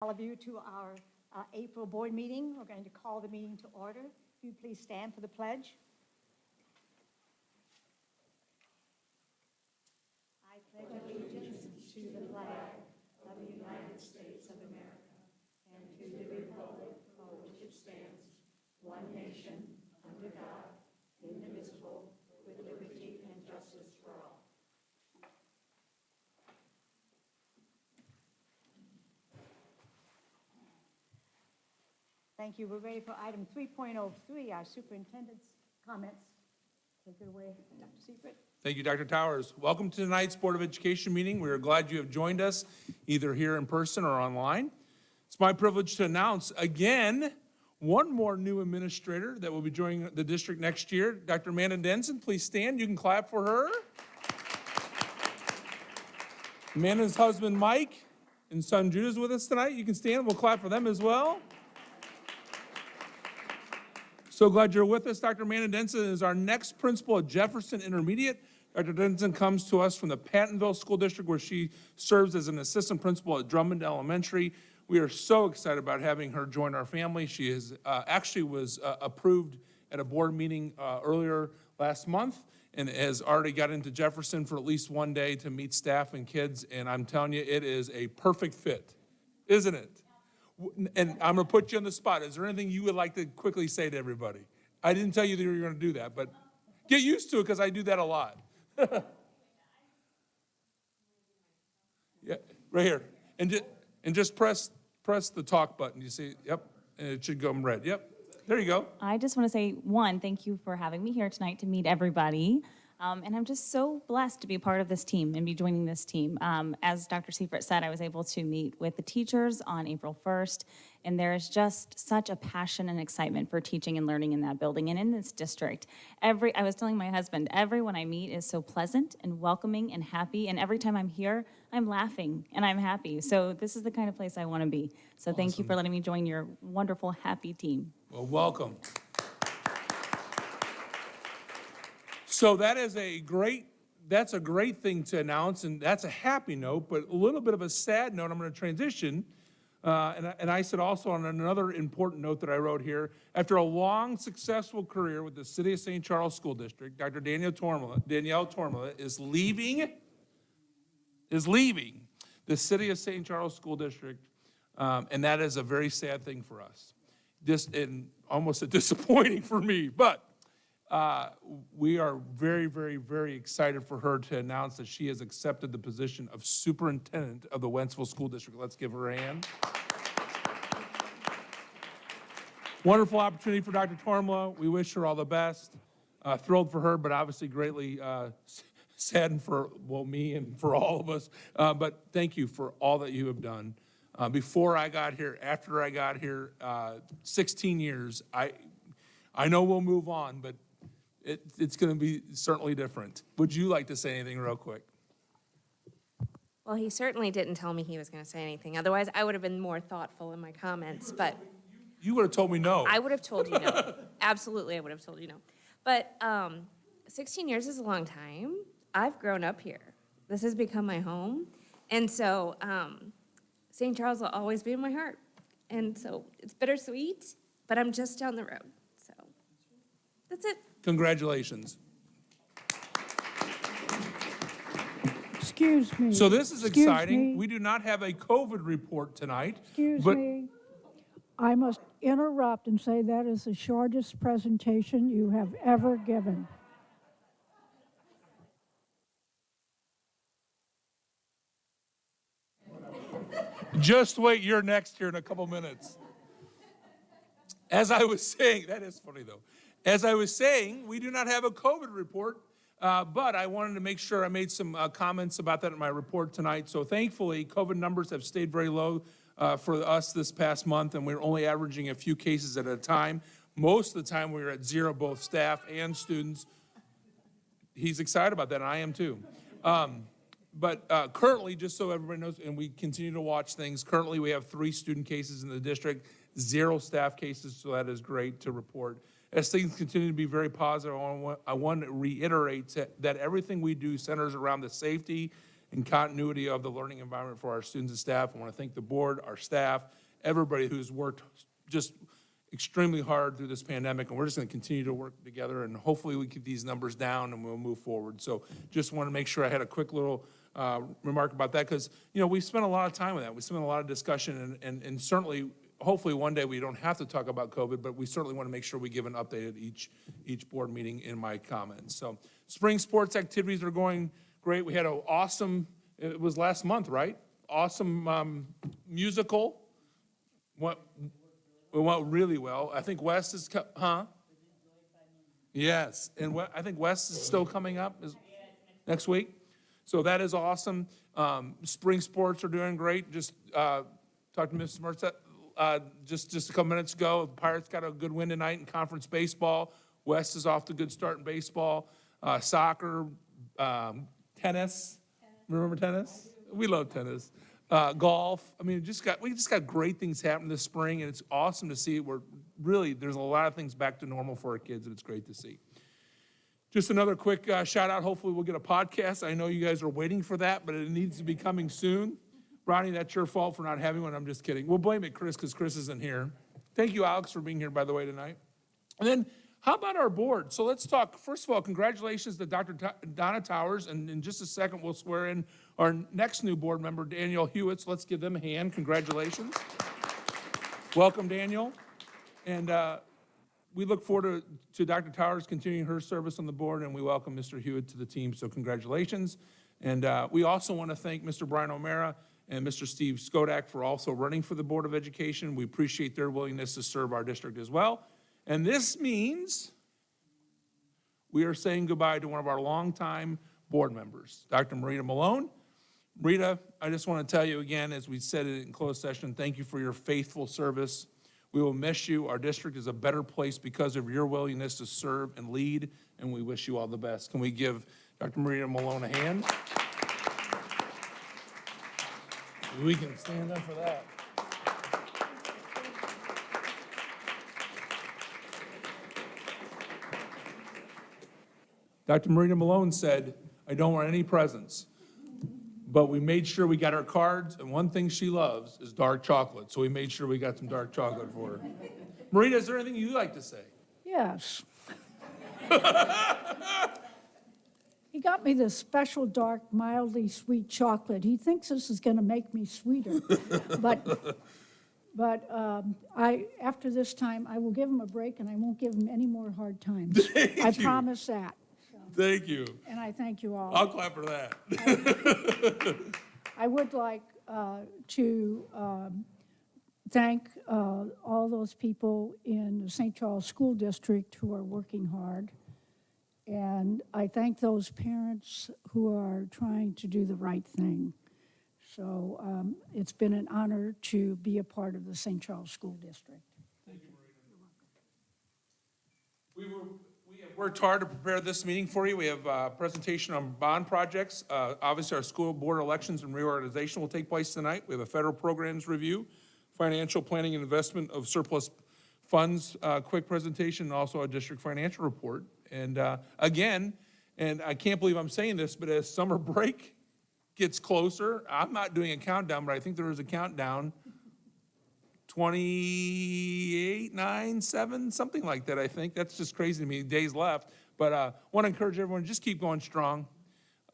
All of you to our April board meeting. We're going to call the meeting to order. If you please stand for the pledge. I pledge allegiance to the flag of the United States of America and to the republic for which it stands, one nation, under God, indivisible, with liberty and justice for all. Thank you. We're ready for item 3.03, our superintendent's comments. Take it away, Dr. Seifert. Thank you, Dr. Towers. Welcome to tonight's Board of Education meeting. We are glad you have joined us either here in person or online. It's my privilege to announce again one more new administrator that will be joining the district next year. Dr. Amanda Denson, please stand. You can clap for her. Amanda's husband, Mike, and son, Judah, is with us tonight. You can stand. We'll clap for them as well. So glad you're with us. Dr. Amanda Denson is our next principal at Jefferson Intermediate. Dr. Denson comes to us from the Pattonville School District, where she serves as an assistant principal at Drummond Elementary. We are so excited about having her join our family. She is actually was approved at a board meeting earlier last month and has already got into Jefferson for at least one day to meet staff and kids. And I'm telling you, it is a perfect fit, isn't it? And I'm going to put you on the spot. Is there anything you would like to quickly say to everybody? I didn't tell you that you were going to do that, but get used to it because I do that a lot. Yeah, right here. And just press the talk button. You see, yep, and it should go red. Yep, there you go. I just want to say, one, thank you for having me here tonight to meet everybody. And I'm just so blessed to be part of this team and be joining this team. As Dr. Seifert said, I was able to meet with the teachers on April 1st, and there is just such a passion and excitement for teaching and learning in that building and in this district. I was telling my husband, everyone I meet is so pleasant and welcoming and happy, and every time I'm here, I'm laughing and I'm happy. So this is the kind of place I want to be. So Thank you for letting me join your wonderful, happy team. Well, welcome. So that's a great thing to announce, and that's a happy note, but a little bit of a sad note. I'm going to transition, and I said also on another important note that I wrote here, after a long, successful career with the City of St. Charles School District, Dr. Danielle Tormala is leaving the City of St. Charles School District, and that is a very sad thing for us. And almost a disappointing for me, but we are very, very, very excited for her to announce that she has accepted the position of superintendent of the Wentzville School District. Let's give her a hand. Wonderful opportunity for Dr. Tormala. We wish her all the best. Thrilled for her, but obviously greatly saddened for, well, me and for all of us. But thank you for all that you have done. Before I got here, after I got here, 16 years, I know we'll move on, but it's going to be certainly different. Would you like to say anything real quick? Well, he certainly didn't tell me he was going to say anything. Otherwise, I would have been more thoughtful in my comments, but... You would have told me no. I would have told you no. Absolutely, I would have told you no. But 16 years is a long time. I've grown up here. This has become my home. And so St. Charles will always be in my heart. And so it's bittersweet, but I'm just down the road. So that's it. Congratulations. Excuse me. So this is Excuse exciting. me. We do not have a COVID report tonight. Excuse me. I must interrupt and say that is the shortest presentation you have ever given. Just wait, you're next here in a couple minutes. As I was saying, that is funny though. As I was saying, we do not have a COVID report, but I wanted to make sure I made some comments about that in my report tonight. So thankfully, COVID numbers have stayed very low for us this past month, and we're only averaging a few cases at a time. Most of the time, we were at zero, both staff and students. He's excited about that, and I am too. But currently, just so everybody knows, and we continue to watch things, currently we have 3 student cases in the district, 0 staff cases, so that is great to report. As things continue to be very positive, I want to reiterate that everything we do centers around the safety and continuity of the learning environment for our students and staff. I want to thank the board, our staff, everybody who's worked just extremely hard through this pandemic, and we're just going to continue to work together, and hopefully we keep these numbers down and we'll move forward. So just want to make sure I had a quick little remark about that, because, you know, we spent a lot of time with that. We spent a lot of discussion, and certainly, hopefully one day we don't have to talk about COVID, but we certainly want to make sure we give an update at each board meeting in my comments. So spring sports activities are going great. We had an awesome, it was last month, right? Awesome musical. It went really well. I think West is, Yes, and I think West is still coming up next week. So that is awesome. Spring sports are doing great. Just talked to Mrs. Merced just a couple minutes ago. The Pirates got a good win tonight in conference baseball. West is off to a good start in baseball. Soccer, tennis. Remember tennis? We love tennis. Golf. I mean, we just got great things happening this spring, and it's awesome to see. There's a lot of things back to normal for our kids, and it's great to see. Just another quick shout out. Hopefully we'll get a podcast. I know you guys are waiting for that, but it needs to be coming soon. Ronnie, that's your fault for not having one. I'm just kidding. We'll blame it Chris, because Chris isn't here. Thank you, Alex, for being here, by the way, tonight. And then how about our board? So let's talk, first of all, congratulations to Dr. Donna Towers, and in just a second, we'll swear in our next new board member, Daniel Hewitt. So let's give them a hand. Congratulations. Welcome, Daniel. And we look forward to Dr. Towers continuing her service on the board, and we welcome Mr. Hewitt to the team, so congratulations. And we also want to thank Mr. Brian O'Mara and Mr. Steve Skodak for also running for the Board of Education. We appreciate their willingness to serve our district as well. And this means we are saying goodbye to one of our longtime board members, Dr. Marita Malone. Marita, I just want to tell you again, as we said it in closed session, thank you for your faithful service. We will miss you. Our district is a better place because of your willingness to serve and lead, and we wish you all the best. Can we give Dr. Marita Malone a hand? We can stand up for that. Dr. Marita Malone said, I don't want any presents, but we made sure we got her cards, and one thing she loves is dark chocolate, so we made sure we got some dark chocolate for her. Marita, is there anything you'd like to say? Yes. He got me this special dark, mildly sweet chocolate. He thinks this is going to make me sweeter. But after this time, I will give him a break, and I won't give him any more hard times. I promise that. Thank you. And I thank you all. I'll clap for that. I would like to thank all those people in the St. Charles School District who are working hard. And I thank those parents who are trying to do the right thing. So it's been an honor to be a part of the St. Charles School District. Thank you, Marita. We have worked hard to prepare this meeting for you. We have a presentation on bond projects. Obviously, our school board elections and reorganization will take place tonight. We have a federal programs review, financial planning and investment of surplus funds, quick presentation, and also a district financial report. And again, and I can't believe I'm saying this, but as summer break gets closer, I'm not doing a countdown, but I think there is a countdown. 28, 9, 7, something like that, I think. That's just crazy to me, days left. But I want to encourage everyone, just keep going strong.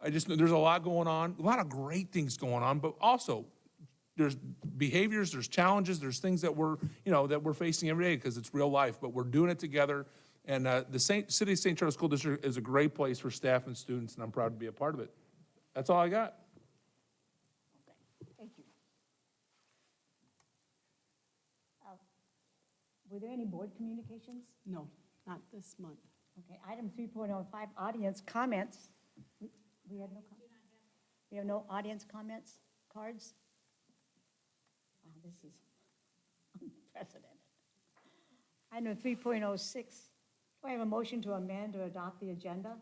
There's a lot going on, a lot of great things going on, but also there's behaviors, there's challenges, there's things that we're facing every day because it's real life, but we're doing it together. And the City of St. Charles School District is a great place for staff and students, and I'm proud to be a part of it. That's all I got. Thank you. Were there any board communications? No, not this month. Okay, item 3.05, audience comments. We had no comments? We have no audience comments, cards? Wow, this is unprecedented. Item 3.06, do I have a motion to amend or adopt the agenda?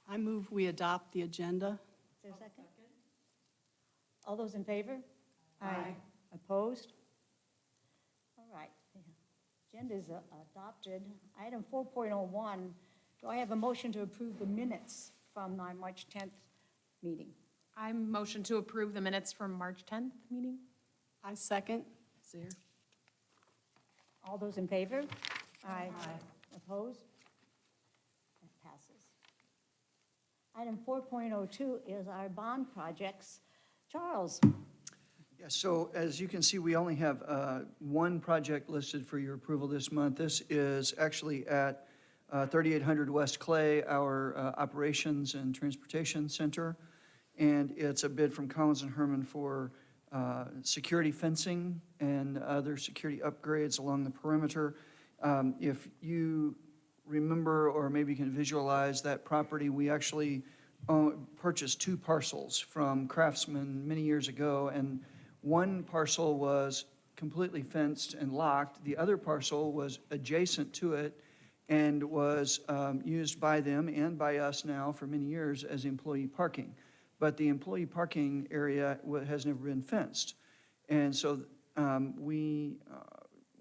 I move we adopt the agenda. Is there a second? All those in favor? Aye. Opposed? All right, the agenda is adopted. Item 4.01, do I have a motion to approve the minutes from my March 10th meeting? I motion to approve the minutes from March 10th meeting. I second. Zero. All those in favor? Aye. Opposed? That passes. Item 4.02 is our bond projects. Charles? Yeah, so as you can see, we only have one project listed for your approval this month. This is actually at 3800 West Clay, our Operations and Transportation Center. And it's a bid from Collins and Herman for security fencing and other security upgrades along the perimeter. If you remember, or maybe you can visualize that property, we actually purchased two parcels from Craftsman many years ago, and one parcel was completely fenced and locked. The other parcel was adjacent to it and was used by them and by us now for many years as employee parking. But the employee parking area has never been fenced. And so we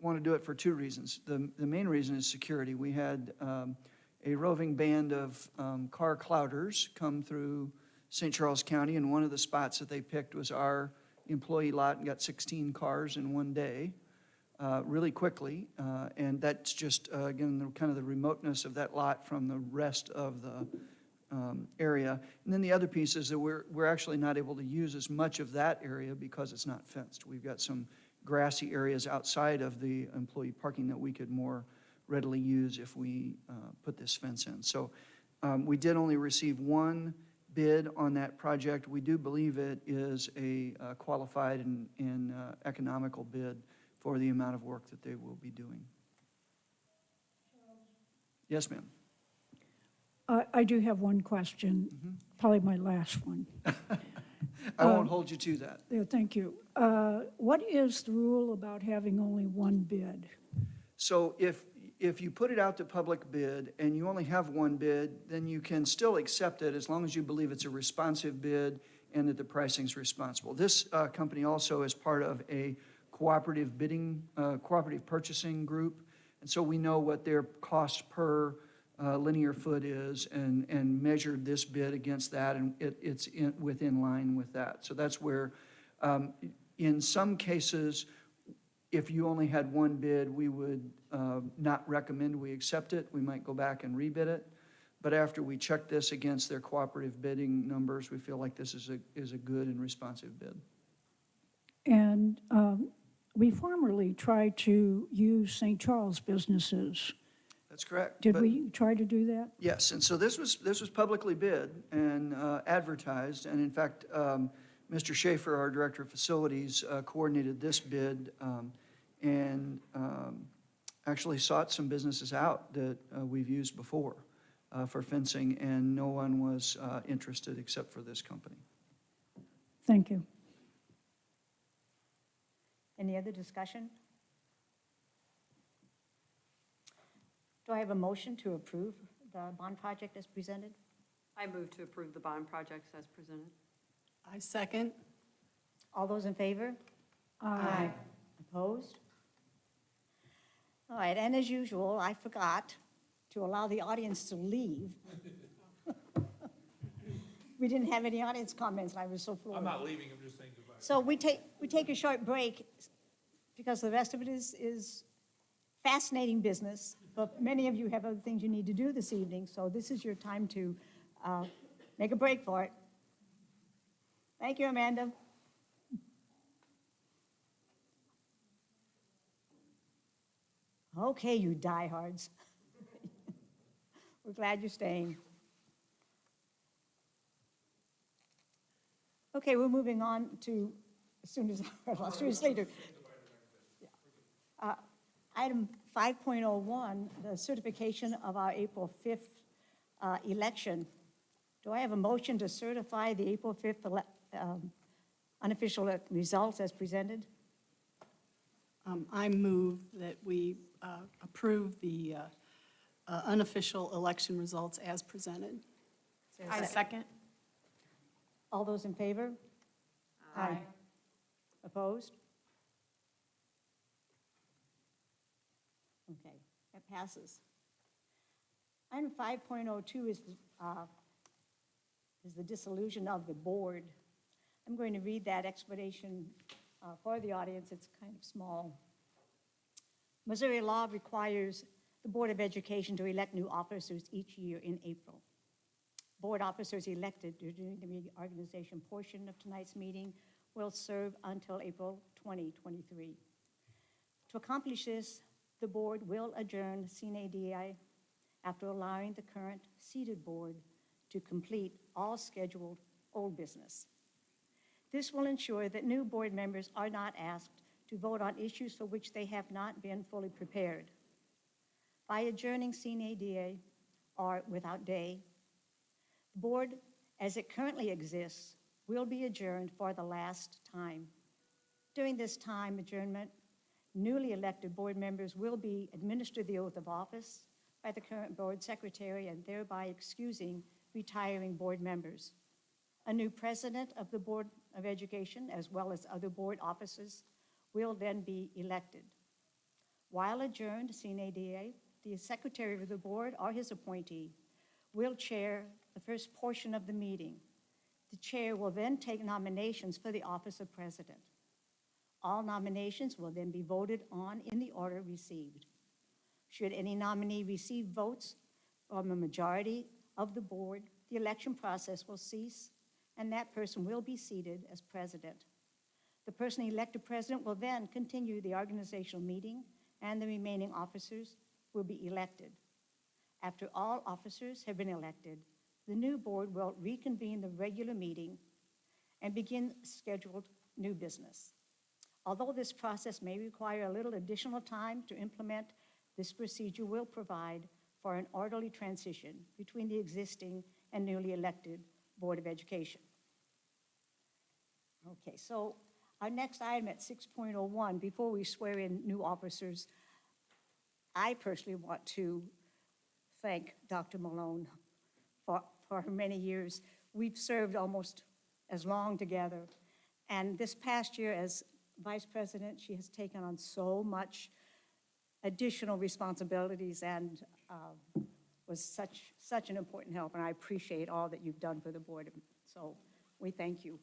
want to do it for two reasons. The main reason is security. We had a roving band of car clouders come through St. Charles County, and one of the spots that they picked was our employee lot and got 16 cars in one day, really quickly. And that's just, again, kind of the remoteness of that lot from the rest of the area. And then the other piece is that we're actually not able to use as much of that area because it's not fenced. We've got some grassy areas outside of the employee parking that we could more readily use if we put this fence in. So we did only receive one bid on that project. We do believe it is a qualified and economical bid for the amount of work that they will be doing. Yes, ma'am. I do have one question, probably my last one. I won't hold you to that. Yeah, thank you. What is the rule about having only one bid? So if you put it out to public bid and you only have one bid, then you can still accept it as long as you believe it's a responsive bid and that the pricing's responsible. This company also is part of a cooperative bidding, cooperative purchasing group. And so we know what their cost per linear foot is and measured this bid against that, and it's within line with that. So that's where, in some cases, if you only had one bid, we would not recommend we accept it. We might go back and rebid it. But after we check this against their cooperative bidding numbers, we feel like this is a good and responsive bid. And we formerly tried to use St. Charles businesses. That's correct. Did But- we try to do that? Yes, and so this was publicly bid and advertised, and in fact, Mr. Schaefer, our Director of Facilities, coordinated this bid and actually sought some businesses out that we've used before for fencing, and no one was interested except for this company. Thank you. Any other discussion? Do I have a motion to approve the bond project as presented? I move to approve the bond projects as presented. I second. All those in favor? Aye. Opposed? All right, and as usual, I forgot to allow the audience to leave. We didn't have any audience comments, and I was so floored. I'm not leaving, I'm just saying goodbye. So we take a short break because the rest of it is fascinating business, but many of you have other things you need to do this evening, so this is your time to make a break for it. Thank you, Amanda. Okay, you diehards. We're glad you're staying. Okay, we're moving on to, as soon as our illustrious leader. Item 5.01, the certification of our April 5th election. Do I have a motion to certify the April 5th unofficial results as presented? I move that we approve the unofficial election results as presented. Is there a I second. All those in favor? Aye. Opposed? Okay, that passes. Item 5.02 is the dissolution of the board I'm going to read that explanation for the audience. It's kind of small. Missouri law requires the Board of Education to elect new officers each year in April. Board officers elected during the reorganization portion of tonight's meeting will serve until April 2023. To accomplish this, the board will adjourn sine die after allowing the current seated board to complete all scheduled old business. This will ensure that new board members are not asked to vote on issues for which they have not been fully prepared. By adjourning sine die, or without day, the board, as it currently exists, will be adjourned for the last time. During this time adjournment, newly elected board members will be administered the oath of office by the current board secretary and thereby excusing retiring board members. A new president of the Board of Education, as well as other board officers, will then be elected. While adjourned sine die, the secretary of the board or his appointee will chair the first portion of the meeting. The chair will then take nominations for the office of president. All nominations will then be voted on in the order received. Should any nominee receive votes from a majority of the board, the election process will cease and that person will be seated as president. The person elected president will then continue the organizational meeting and the remaining officers will be elected. After all officers have been elected, the new board will reconvene the regular meeting and begin scheduled new business. Although this process may require a little additional time to implement, this procedure will provide for an orderly transition between the existing and newly elected Board of Education. Okay, so our next item at 6.01, before we swear in new officers, I personally want to thank Dr. Malone for her many years. We've served almost as long together. And this past year as vice president, she has taken on so much additional responsibilities and was such an important help. And I appreciate all that you've done for the board. So we thank you.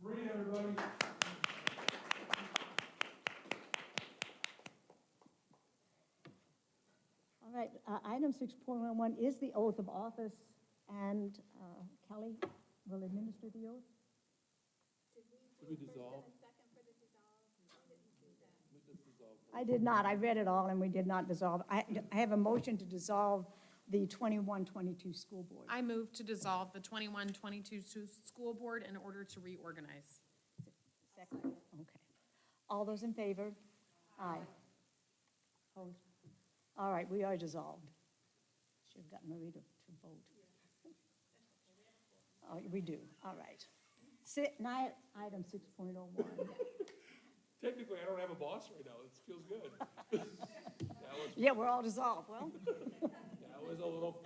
Read, everybody. All right, item 6.11 is the oath of office, and Kelly will administer the oath. Should we dissolve? I did not. I read it all, and we did not dissolve. I have a motion to dissolve the 21-22 school board. I move to dissolve the 21-22 school board in order to reorganize. Second. Okay. All those in favor? Aye. Opposed? All right, we are dissolved. Should have gotten Marie to vote. Oh, we do. All right. Now, item 6.01. Technically, I don't have a boss right now. It feels good. Yeah, we're all dissolved. Well, That was a little.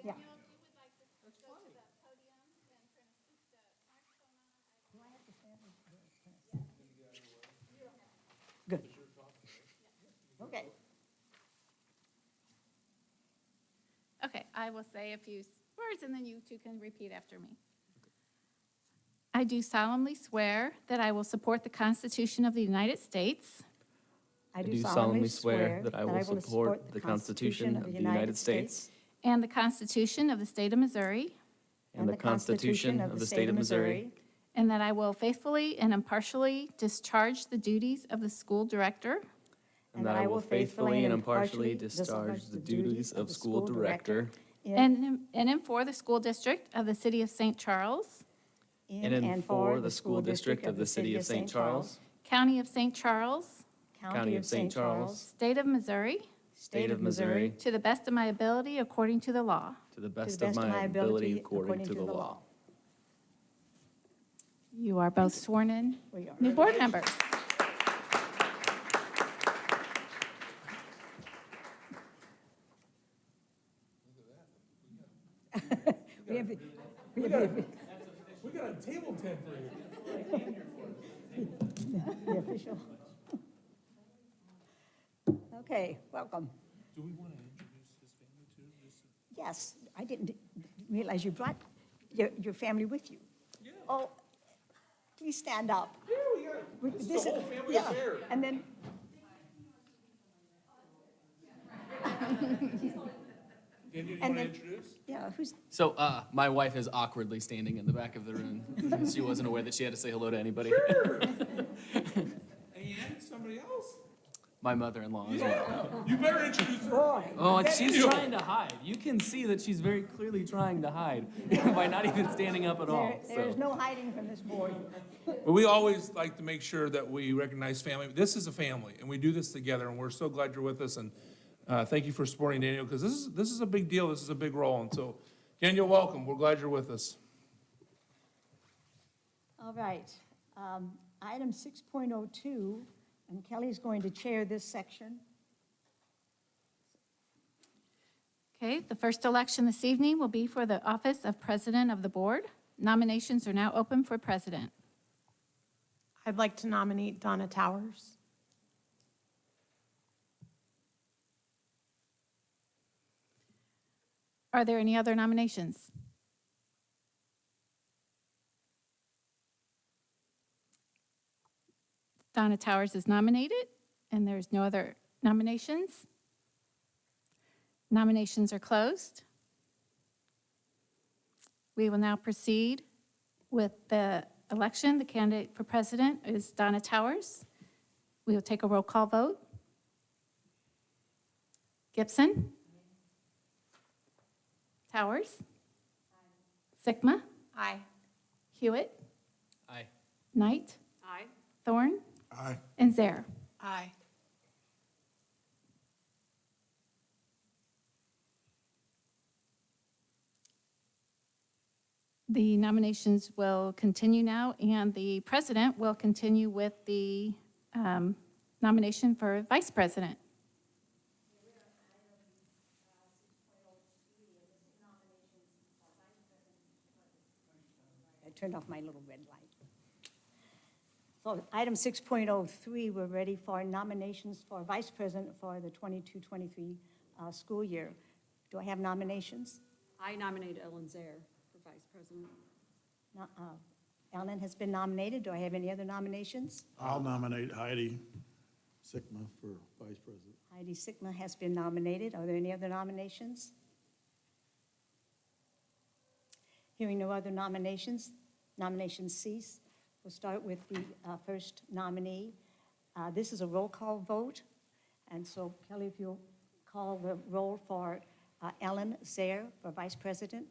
yeah. Good. Okay. Okay, I will say a few words and then you two can repeat after me. I do solemnly swear that I will support the Constitution of the United States I do solemnly swear that I will support the Constitution of the United States and the Constitution of the State of Missouri, and the Constitution of the State of Missouri, and that I will faithfully and impartially discharge the duties of the school director and that I will faithfully and impartially discharge the duties of school director and for the school district of the city of St. Charles, in and for the school district of the city of St. Charles, County of St. Charles, County of St. Charles, State of Missouri, State of Missouri, to the best of my ability according to the law. to the best of my ability according to the law. You are both sworn in We are. new board members. We have, We got a table tent for you. the official. Okay, welcome. Do we want to introduce his family too? Yes, I didn't realize you brought your family with you. Oh, please stand up. This is a whole family yeah, affair. And then, Daniel, you And want to then- introduce? yeah, who's, So, my wife is awkwardly standing in the back of the room. She wasn't aware that she had to say hello to anybody. And somebody else? My mother-in-law as well. You better introduce her. boy. Oh, she's trying to hide. You can see that she's very clearly trying to hide by not even standing up at all. There's So, no hiding from this board. But we always like to make sure that we recognize family. This is a family, and we do this together, and we're so glad you're with us. And thank you for supporting Daniel, because this is a big deal. This is a big role. And so, Daniel, welcome. We're glad you're with us. All right. Item 6.02, and Kelly's going to chair this section. Okay, the first election this evening will be for the office of President of the Board. Nominations are now open for President. I'd like to nominate Donna Towers. Are there any other nominations? Donna Towers is nominated, and there's no other nominations. Nominations are closed. We will now proceed with the election. The candidate for president is Donna Towers. We will take a roll call vote. Gibson? Towers? Sigma? Aye. Hewitt? aye. Knight? Aye. Thorne? Aye. And Zare. Aye. The nominations will continue now, and the president will continue with the nomination for vice president. I turned off my little red light. So item 6.03, we're ready for nominations for vice president for the 22-23 school year. Do I have nominations? I nominate Ellen Zare for vice president. Ellen has been nominated. Do I have any other nominations? I'll nominate Heidi Sigma for vice president. Heidi Sigma has been nominated. Are there any other nominations? Hearing no other nominations, nominations cease. We'll start with the first nominee. This is a roll call vote, and so Kelly, if you'll call the roll for Ellen Zare for vice president.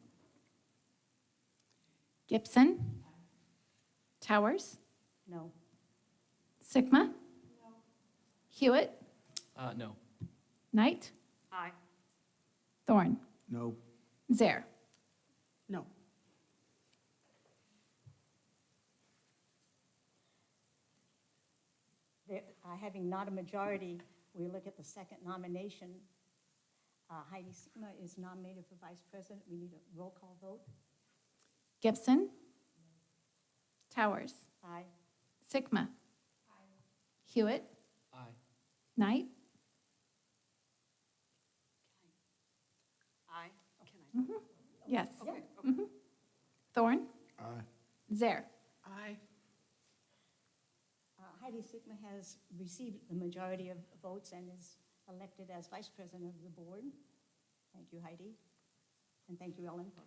Gibson? Towers? No. Sigma? No. Hewitt? No. Knight? Aye. Thorne? No. Zare. No. Having not a majority, we look at the second nomination. Heidi Sigma is nominated for vice president. We need a roll call vote. Gibson? Towers? Aye. Sigma? Hewitt? Aye. Knight? Aye. Can I? Yes. Okay, okay. Thorne? Aye. Zare. Aye. Heidi Sigma has received the majority of votes and is elected as vice president of the board. Thank you, Heidi. And thank you, Ellen, for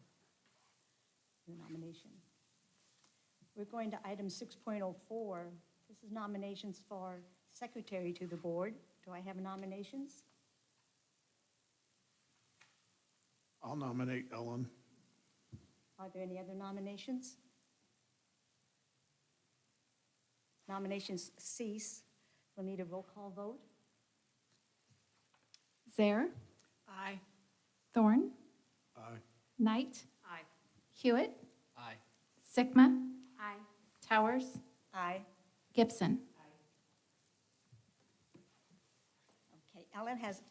your nomination. We're going to item 6.04. This is nominations for secretary to the board. Do I have nominations? I'll nominate Ellen. Are there any other nominations? nominations cease. We'll need a roll call vote. Zare, Aye. Thorne, Aye. Knight, Aye. Hewitt, Aye. Sigma, Aye. Towers, Aye. Gibson. Okay, Ellen has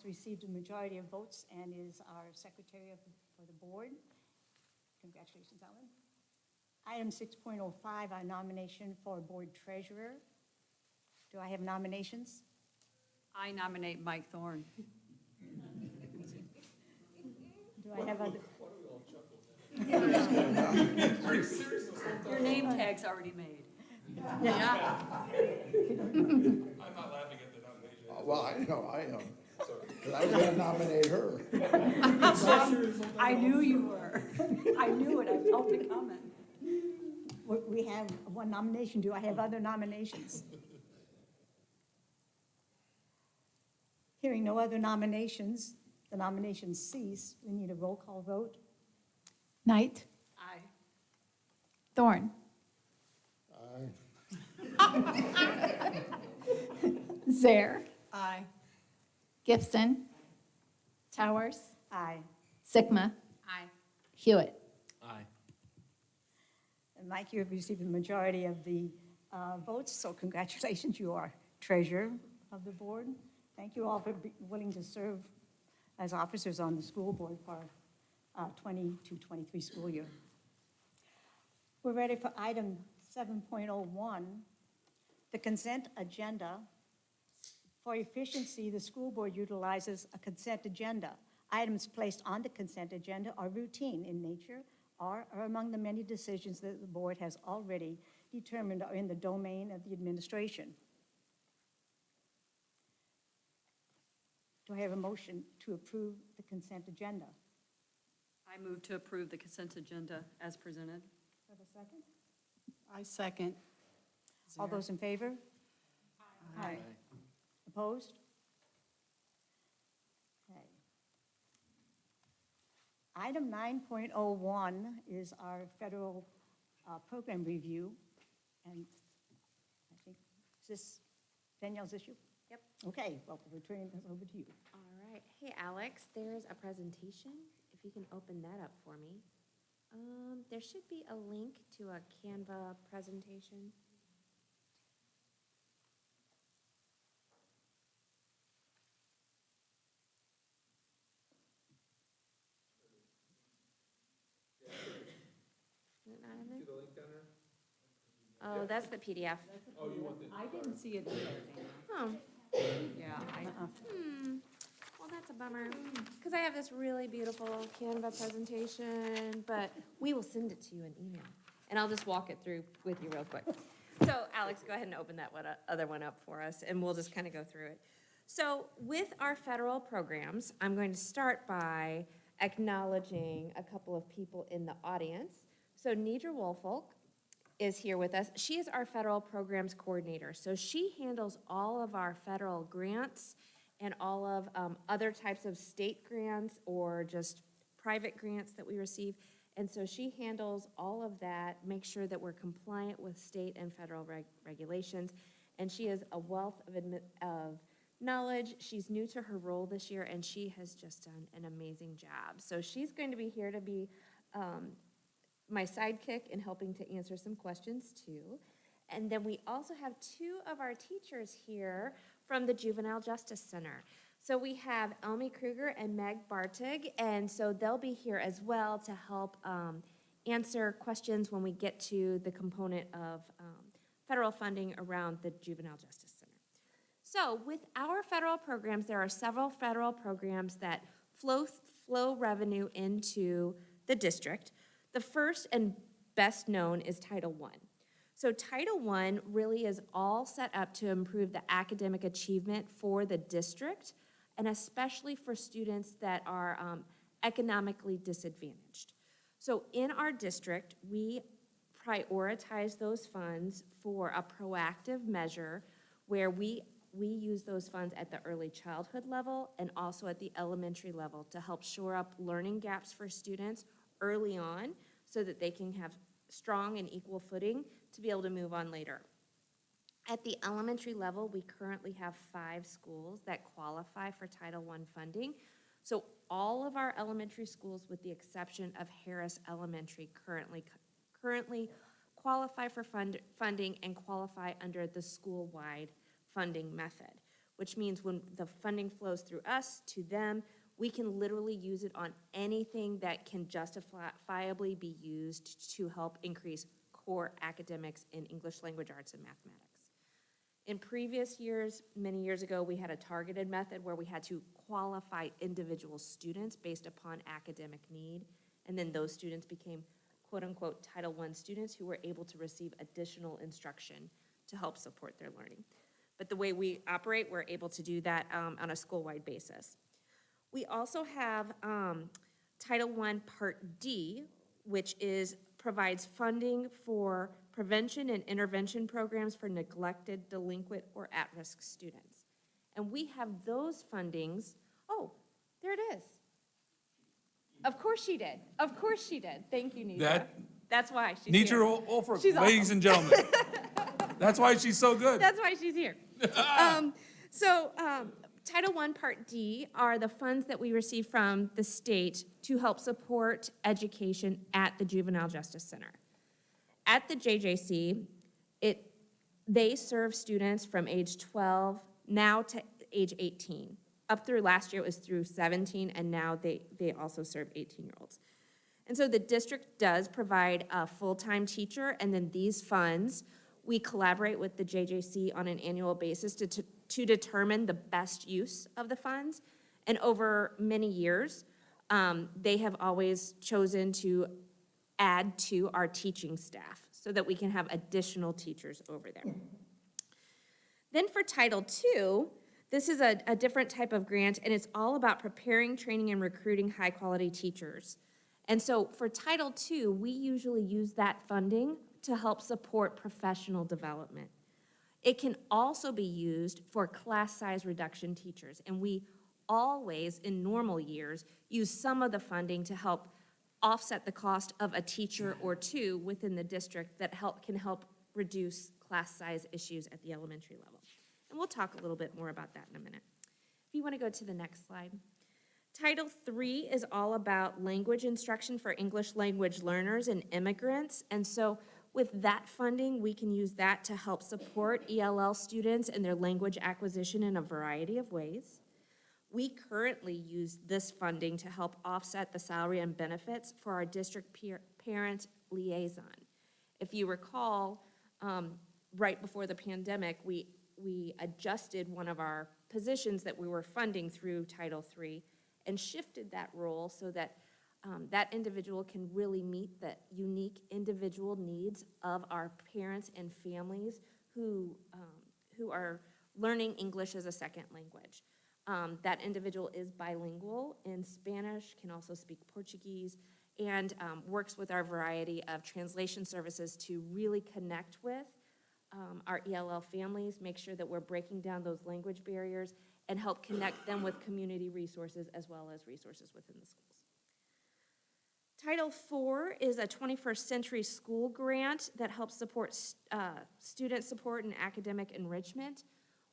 received a majority of votes and is our secretary for the board. Congratulations, Ellen. Item 6.05, our nomination for board treasurer. Do I have nominations? I nominate Mike Thorne. Do I have other? Your name tag's already made. I'm not laughing at the nomination. Well, I know, I am. Because I was gonna nominate her. I knew you were. I knew it, I felt it coming. We have one nomination. Do I have other nominations? Hearing no other nominations, the nominations cease. We need a roll call vote. Knight, Aye. Thorne, Aye. Zare, Aye. Gibson, Towers, Aye. Sigma, Aye. Hewitt. Aye. And Mike, you have received the majority of the votes, so congratulations. You are treasurer of the board. Thank you all for being willing to serve as officers on the school board for 22-23 school year. We're ready for item 7.01, the consent agenda. For efficiency, the school board utilizes a consent agenda. Items placed on the consent agenda are routine in nature or are among the many decisions that the board has already determined are in the domain of the administration. Do I have a motion to approve the consent agenda? I move to approve the consent agenda as presented. Do I have a second? I second. All those in favor? Aye. Opposed? Okay. Item 9.01 is our federal program review. And I think, is this Danielle's issue? Yep. Okay, well, we're turning this over to you. All right. Hey, Alex, there's a presentation. If you can open that up for me. There should be a link to a Canva presentation. Is it not in there? Oh, that's the PDF. I didn't see it either, Oh, Yeah, well, that's a bummer, because I have this really beautiful Canva presentation, but we will send it to you in email, and I'll just walk it through with you real quick. So, Alex, go ahead and open that other one up for us, and we'll just kind of go through it. So, with our federal programs, I'm going to start by acknowledging a couple of people in the audience. So, Nidra Woolfolk is here with us. She is our federal programs coordinator. So she handles all of our federal grants and all of other types of state grants or just private grants that we receive. And so she handles all of that, makes sure that we're compliant with state and federal regulations. And she is a wealth of knowledge. She's new to her role this year, and she has just done an amazing job. So she's going to be here to be my sidekick in helping to answer some questions too. And then we also have two of our teachers here from the Juvenile Justice Center. So we have Elmi Kruger and Meg Bartig, and so they'll be here as well to help answer questions when we get to the component of federal funding around the Juvenile Justice Center. So with our federal programs, there are several federal programs that flow revenue into the district. The first and best known is Title I. So Title I really is all set up to improve the academic achievement for the district, and especially for students that are economically disadvantaged. So in our district, we prioritize those funds for a proactive measure where we use those funds at the early childhood level and also at the elementary level to help shore up learning gaps for students early on so that they can have strong and equal footing to be able to move on later. At the elementary level, we currently have 5 schools that qualify for Title I funding. So all of our elementary schools, with the exception of Harris Elementary, currently qualify for funding and qualify under the school-wide funding method, which means when the funding flows through us to them, we can literally use it on anything that can justifiably be used to help increase core academics in English language arts and mathematics. In previous years, many years ago, we had a targeted method where we had to qualify individual students based upon academic need, and then those students became quote-unquote Title I students who were able to receive additional instruction to help support their learning. But the way we operate, we're able to do that on a school-wide basis. We also have Title I Part D, which provides funding for prevention and intervention programs for neglected, delinquent, or at-risk students. And we have those fundings. Oh, there it is. Of course she did. Of course she did. Thank you, Nidra. That's why she's Nidra here. Olford, She's ladies awesome. and gentlemen. That's why she's so good. That's why she's here. Title I Part D are the funds that we receive from the state to help support education at the Juvenile Justice Center. At the JJC, they serve students from age 12 now to age 18. Up through last year, it was through 17, and now they also serve 18-year-olds. And so the district does provide a full-time teacher, and then these funds, we collaborate with the JJC on an annual basis to determine the best use of the funds. And over many years, they have always chosen to add to our teaching staff so that we can have additional teachers over there. Then for Title II, this is a different type of grant, and it's all about preparing, training, and recruiting high-quality teachers. And so for Title II, we usually use that funding to help support professional development. It can also be used for class size reduction teachers, and we always, in normal years, use some of the funding to help offset the cost of a teacher or two within the district that can help reduce class size issues at the elementary level. And we'll talk a little bit more about that in a minute. If you want to go to the next slide. Title III is all about language instruction for English language learners and immigrants. And so with that funding, we can use that to help support ELL students and their language acquisition in a variety of ways. We currently use this funding to help offset the salary and benefits for our district parent liaison. If you recall, right before the pandemic, we adjusted one of our positions that we were funding through Title III and shifted that role so that that individual can really meet the unique individual needs of our parents and families who are learning English as a second language. That individual is bilingual in Spanish, can also speak Portuguese, and works with our variety of translation services to really connect with our ELL families, make sure that we're breaking down those language barriers, and help connect them with community resources as well as resources within the schools. Title IV is a 21st Century School grant that helps support student support and academic enrichment.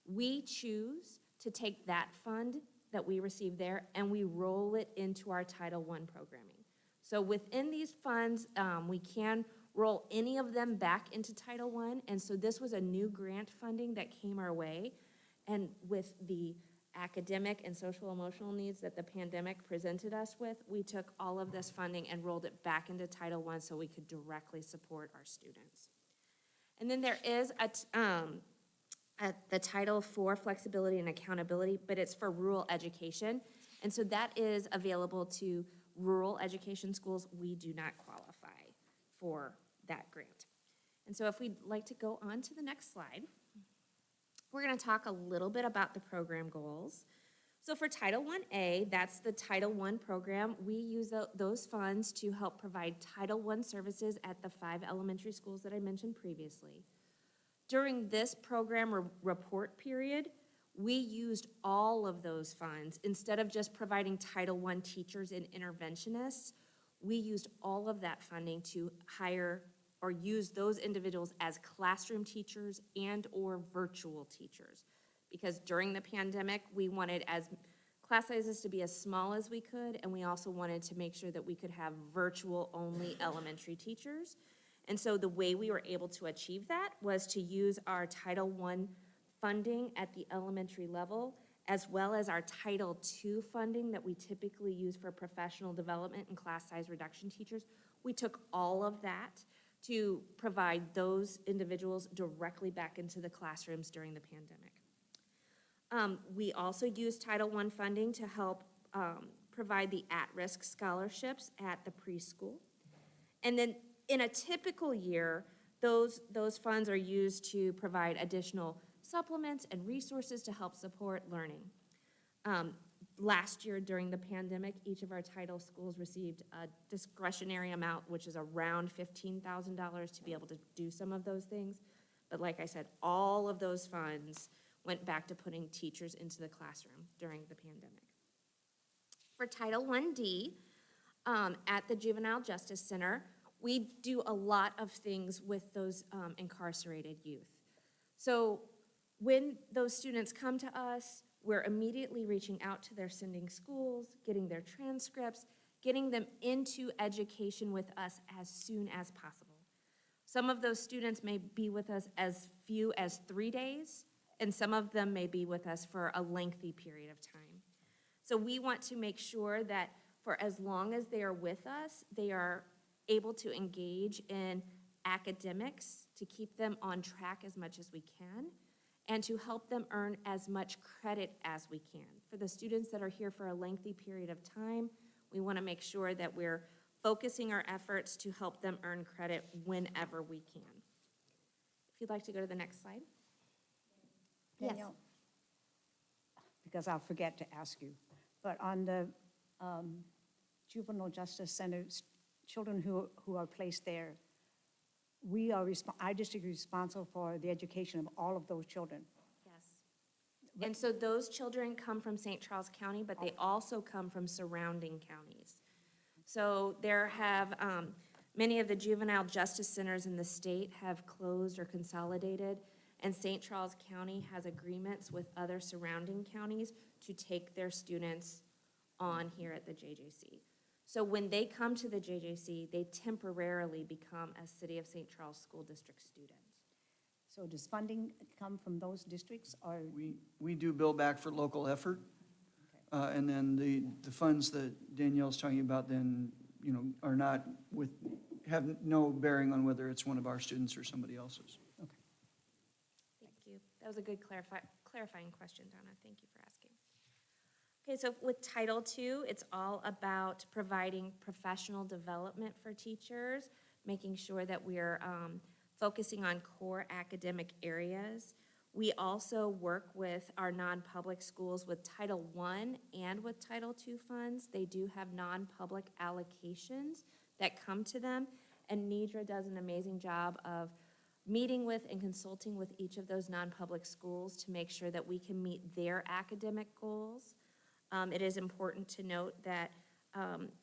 We choose to take that fund that we receive there and we roll it into our Title I programming. So within these funds, we can roll any of them back into Title I, and so this was a new grant funding that came our way, and with the academic and social emotional needs that the pandemic presented us with, we took all of this funding and rolled it back into Title I so we could directly support our students. And then there is the Title IV flexibility and accountability, but it's for rural education. And so that is available to rural education schools. We do not qualify for that grant. And so if we'd like to go on to the next slide, we're going to talk a little bit about the program goals. So for Title I-A, that's the Title I program. We use those funds to help provide Title I services at the 5 elementary schools that I mentioned previously. During this program report period, we used all of those funds. Instead of just providing Title I teachers and interventionists, we used all of that funding to hire or use those individuals as classroom teachers and/or virtual teachers. Because during the pandemic, we wanted class sizes to be as small as we could, and we also wanted to make sure that we could have virtual-only elementary teachers. And so the way we were able to achieve that was to use our Title I funding at the elementary level, as well as our Title II funding that we typically use for professional development and class size reduction teachers. We took all of that to provide those individuals directly back into the classrooms during the pandemic. We also used Title I funding to help provide the at-risk scholarships at the preschool. And then in a typical year, those funds are used to provide additional supplements and resources to help support learning. Last year during the pandemic, each of our title schools received a discretionary amount, which is around $15,000 to be able to do some of those things. But like I said, all of those funds went back to putting teachers into the classroom during the pandemic. For Title I-D, at the Juvenile Justice Center, we do a lot of things with those incarcerated youth. So when those students come to us, we're immediately reaching out to their sending schools, getting their transcripts, getting them into education with us as soon as possible. Some of those students may be with us as few as 3 days, and some of them may be with us for a lengthy period of time. So we want to make sure that for as long as they are with us, they are able to engage in academics to keep them on track as much as we can, and to help them earn as much credit as we can. For the students that are here for a lengthy period of time, we want to make sure that we're focusing our efforts to help them earn credit whenever we can. If you'd like to go to the next slide. Yes. Danielle, because I'll forget to ask you, but on the Juvenile Justice Center's children who are placed there, our district is responsible for the education of all of those children. Yes. And so those children come from St. Charles County, but they also come from surrounding counties. So there have, many of the juvenile justice centers in the state have closed or consolidated, and St. Charles County has agreements with other surrounding counties to take their students on here at the JJC. So when they come to the JJC, they temporarily become a City of St. Charles School District student. So does funding come from those districts, or? We do bill back for local effort. And then the funds that Danielle's talking about then, are not have no bearing on whether it's one of our students or somebody else's. Okay. Thank you. That was a good clarifying question, Donna. Thank you for asking. Okay, so with Title II, it's all about providing professional development for teachers, making sure that we're focusing on core academic areas. We also work with our non-public schools with Title I and with Title II funds. They do have non-public allocations that come to them, and Nidra does an amazing job of meeting with and consulting with each of those non-public schools to make sure that we can meet their academic goals. It is important to note that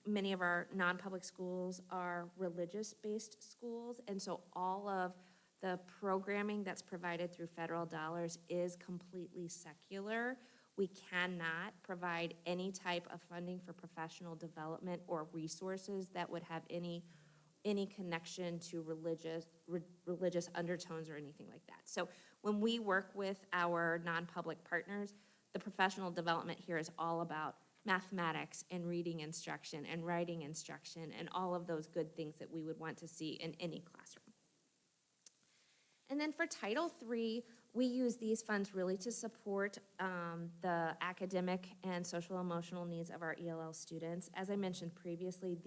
many of our non-public schools are religious-based schools, and so all of the programming that's provided through federal dollars is completely secular. We cannot provide any type of funding for professional development or resources that would have any connection to religious undertones or anything like that. So when we work with our non-public partners, the professional development here is all about mathematics and reading instruction and writing instruction and all of those good things that we would want to see in any classroom. And then for Title III, we use these funds really to support the academic and social emotional needs of our ELL students. As I mentioned previously,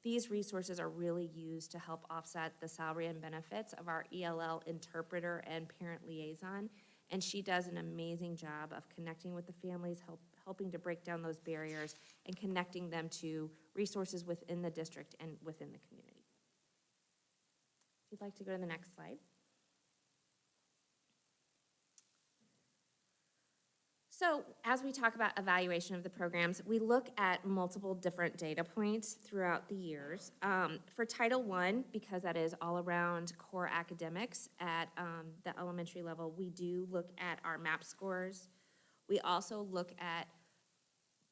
these resources are really used to help offset the salary and benefits of our ELL interpreter and parent liaison. And she does an amazing job of connecting with the families, helping to break down those barriers and connecting them to resources within the district and within the community. If you'd like to go to the next slide. So as we talk about evaluation of the programs, we look at multiple different data points throughout the years. For Title I, because that is all around core academics at the elementary level, we do look at our MAP scores. We also look at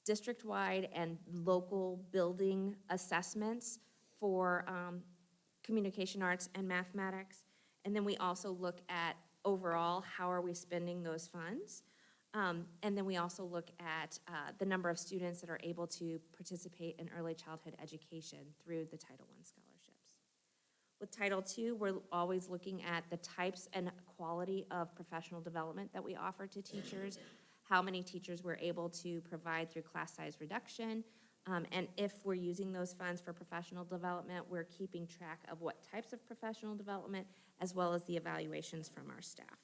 district-wide and local building assessments for communication arts and mathematics. And then we also look at overall, how are we spending those funds? And then we also look at the number of students that are able to participate in early childhood education through the Title I scholarships. With Title II, we're always looking at the types and quality of professional development that we offer to teachers, how many teachers we're able to provide through class size reduction, and if we're using those funds for professional development, we're keeping track of what types of professional development, as well as the evaluations from our staff.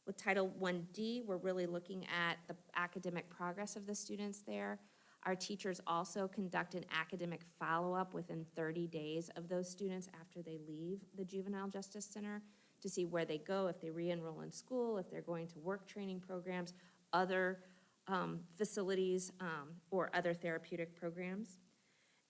With Title I-D, we're really looking at the academic progress of the students there. Our teachers also conduct an academic follow-up within 30 days of those students after they leave the Juvenile Justice Center to see where they go, if they re-enroll in school, if they're going to work training programs, other facilities, or other therapeutic programs.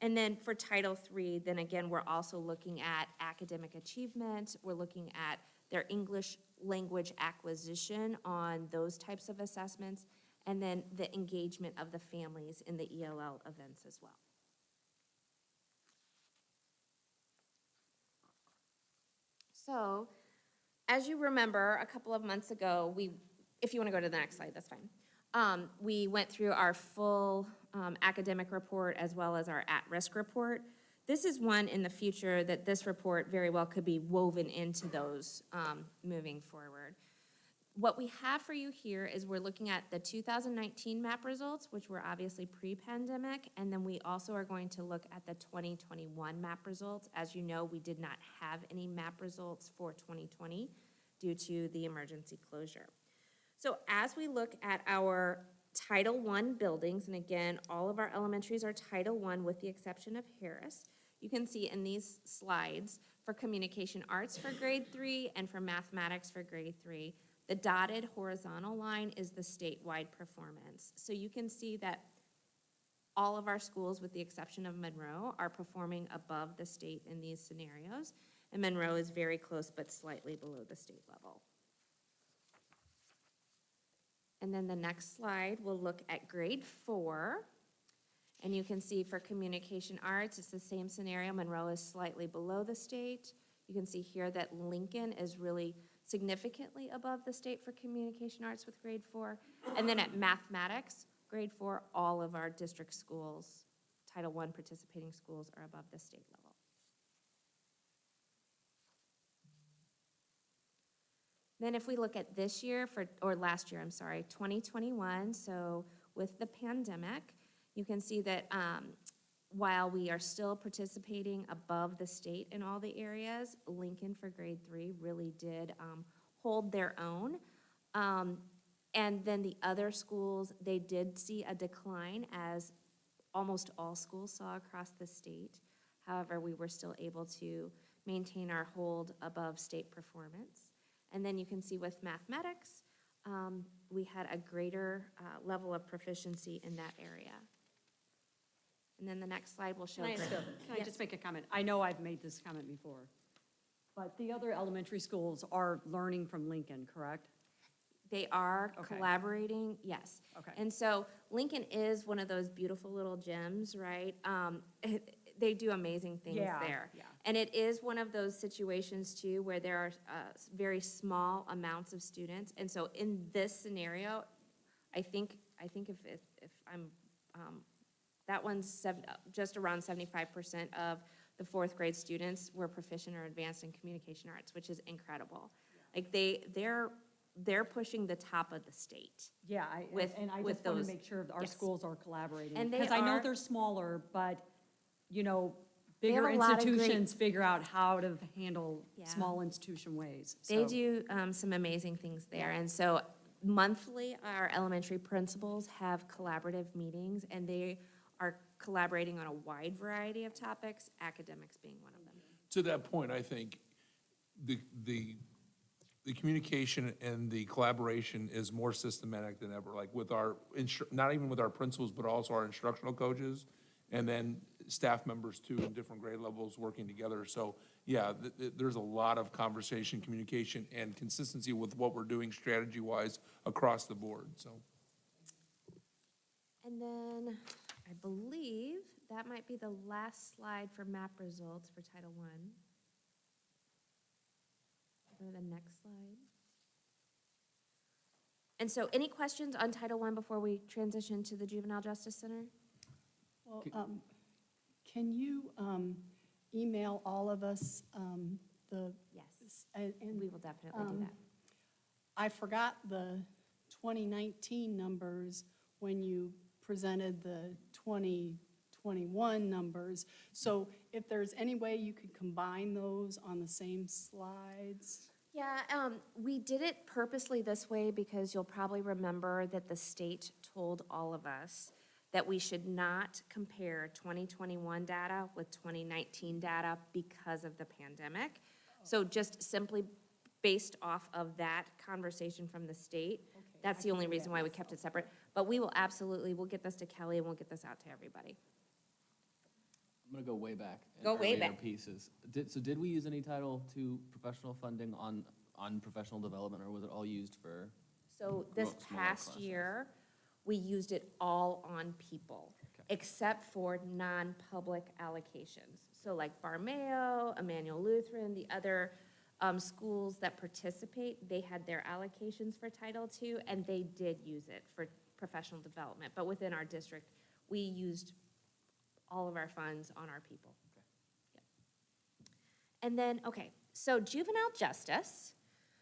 And then for Title III, then again, we're also looking at academic achievement. We're looking at their English language acquisition on those types of assessments, and then the engagement of the families in the ELL events as well. So, as you remember, a couple of months ago, if you want to go to the next slide, that's fine. We went through our full academic report as well as our at-risk report. This is one in the future that this report very well could be woven into those moving forward. What we have for you here is we're looking at the 2019 MAP results, which were obviously pre-pandemic, and then we also are going to look at the 2021 MAP results. As you know, we did not have any MAP results for 2020 due to the emergency closure. So as we look at our Title I buildings, and again, all of our elementaries are Title I with the exception of Harris, you can see in these slides for communication arts for grade 3 and for mathematics for grade 3, the dotted horizontal line is the statewide performance. So you can see that all of our schools, with the exception of Monroe, are performing above the state in these scenarios, and Monroe is very close but slightly below the state level. And then the next slide, we'll look at grade 4. And you can see for communication arts, it's the same scenario. Monroe is slightly below the state. You can see here that Lincoln is really significantly above the state for communication arts with grade 4. And then at mathematics, grade 4, all of our district schools, Title I participating schools, are above the state level. Then if we look at this year, or last year, I'm sorry, 2021, so with the pandemic, you can see that while we are still participating above the state in all the areas, Lincoln for grade 3 really did hold their own. And then the other schools, they did see a decline, as almost all schools saw across the state. However, we were still able to maintain our hold above state performance. And then you can see with mathematics, we had a greater level of proficiency in that area. And then the next slide will show. Can I just make a comment? I know I've made this comment before, but the other elementary schools are learning from Lincoln, correct? They are Okay. collaborating, yes. Okay. And so Lincoln is one of those beautiful little gems, right? They do amazing things there. Yeah. And it is one of those situations too where there are very small amounts of students. And so in this scenario, I think if I'm, that one's just around 75% of the 4th grade students were proficient or advanced in communication arts, which is incredible. Like they're pushing the top of the state. Yeah, and I just want to make sure our yes. schools are collaborating. And they Because I know are. they're smaller, but, have bigger a lot of great- institutions figure out how to handle Yeah. small institution ways. They So- do some amazing things there. And so monthly, our elementary principals have collaborative meetings, and they are collaborating on a wide variety of topics, academics being one of them. To that point, I think the the communication and the collaboration is more systematic than ever, like with our, not even with our principals, but also our instructional coaches, and then staff members too in different grade levels working together. So, yeah, there's a lot of conversation, communication, and consistency with what we're doing strategy-wise across the board, so. And then I believe that might be the last slide for map results for Title I. Go to the next slide. And so any questions on Title I before we transition to the Juvenile Justice Center? Well, can you email all of us the? Yes, and we will definitely do that. I forgot the 2019 numbers when you presented the 2021 numbers. So if there's any way you could combine those on the same slides? Yeah, we did it purposely this way because you'll probably remember that the state told all of us that we should not compare 2021 data with 2019 data because of the pandemic. So just simply based off of that conversation from the state, that's the only reason why we kept it separate. But we will absolutely, we'll get this to Kelly and we'll get this out to everybody. I'm gonna go way back. in Go way earlier back. Pieces. Did we use any Title II professional funding on professional development, or was it all used for? So this smaller past classes? year, we used it all on people, except for non-public allocations. So like Barmeo, Emmanuel Lutheran, the other schools that participate, they had their allocations for Title II, and they did use it for professional development. But within our district, we used all of our funds on our people. Yep. And then, okay, so juvenile justice.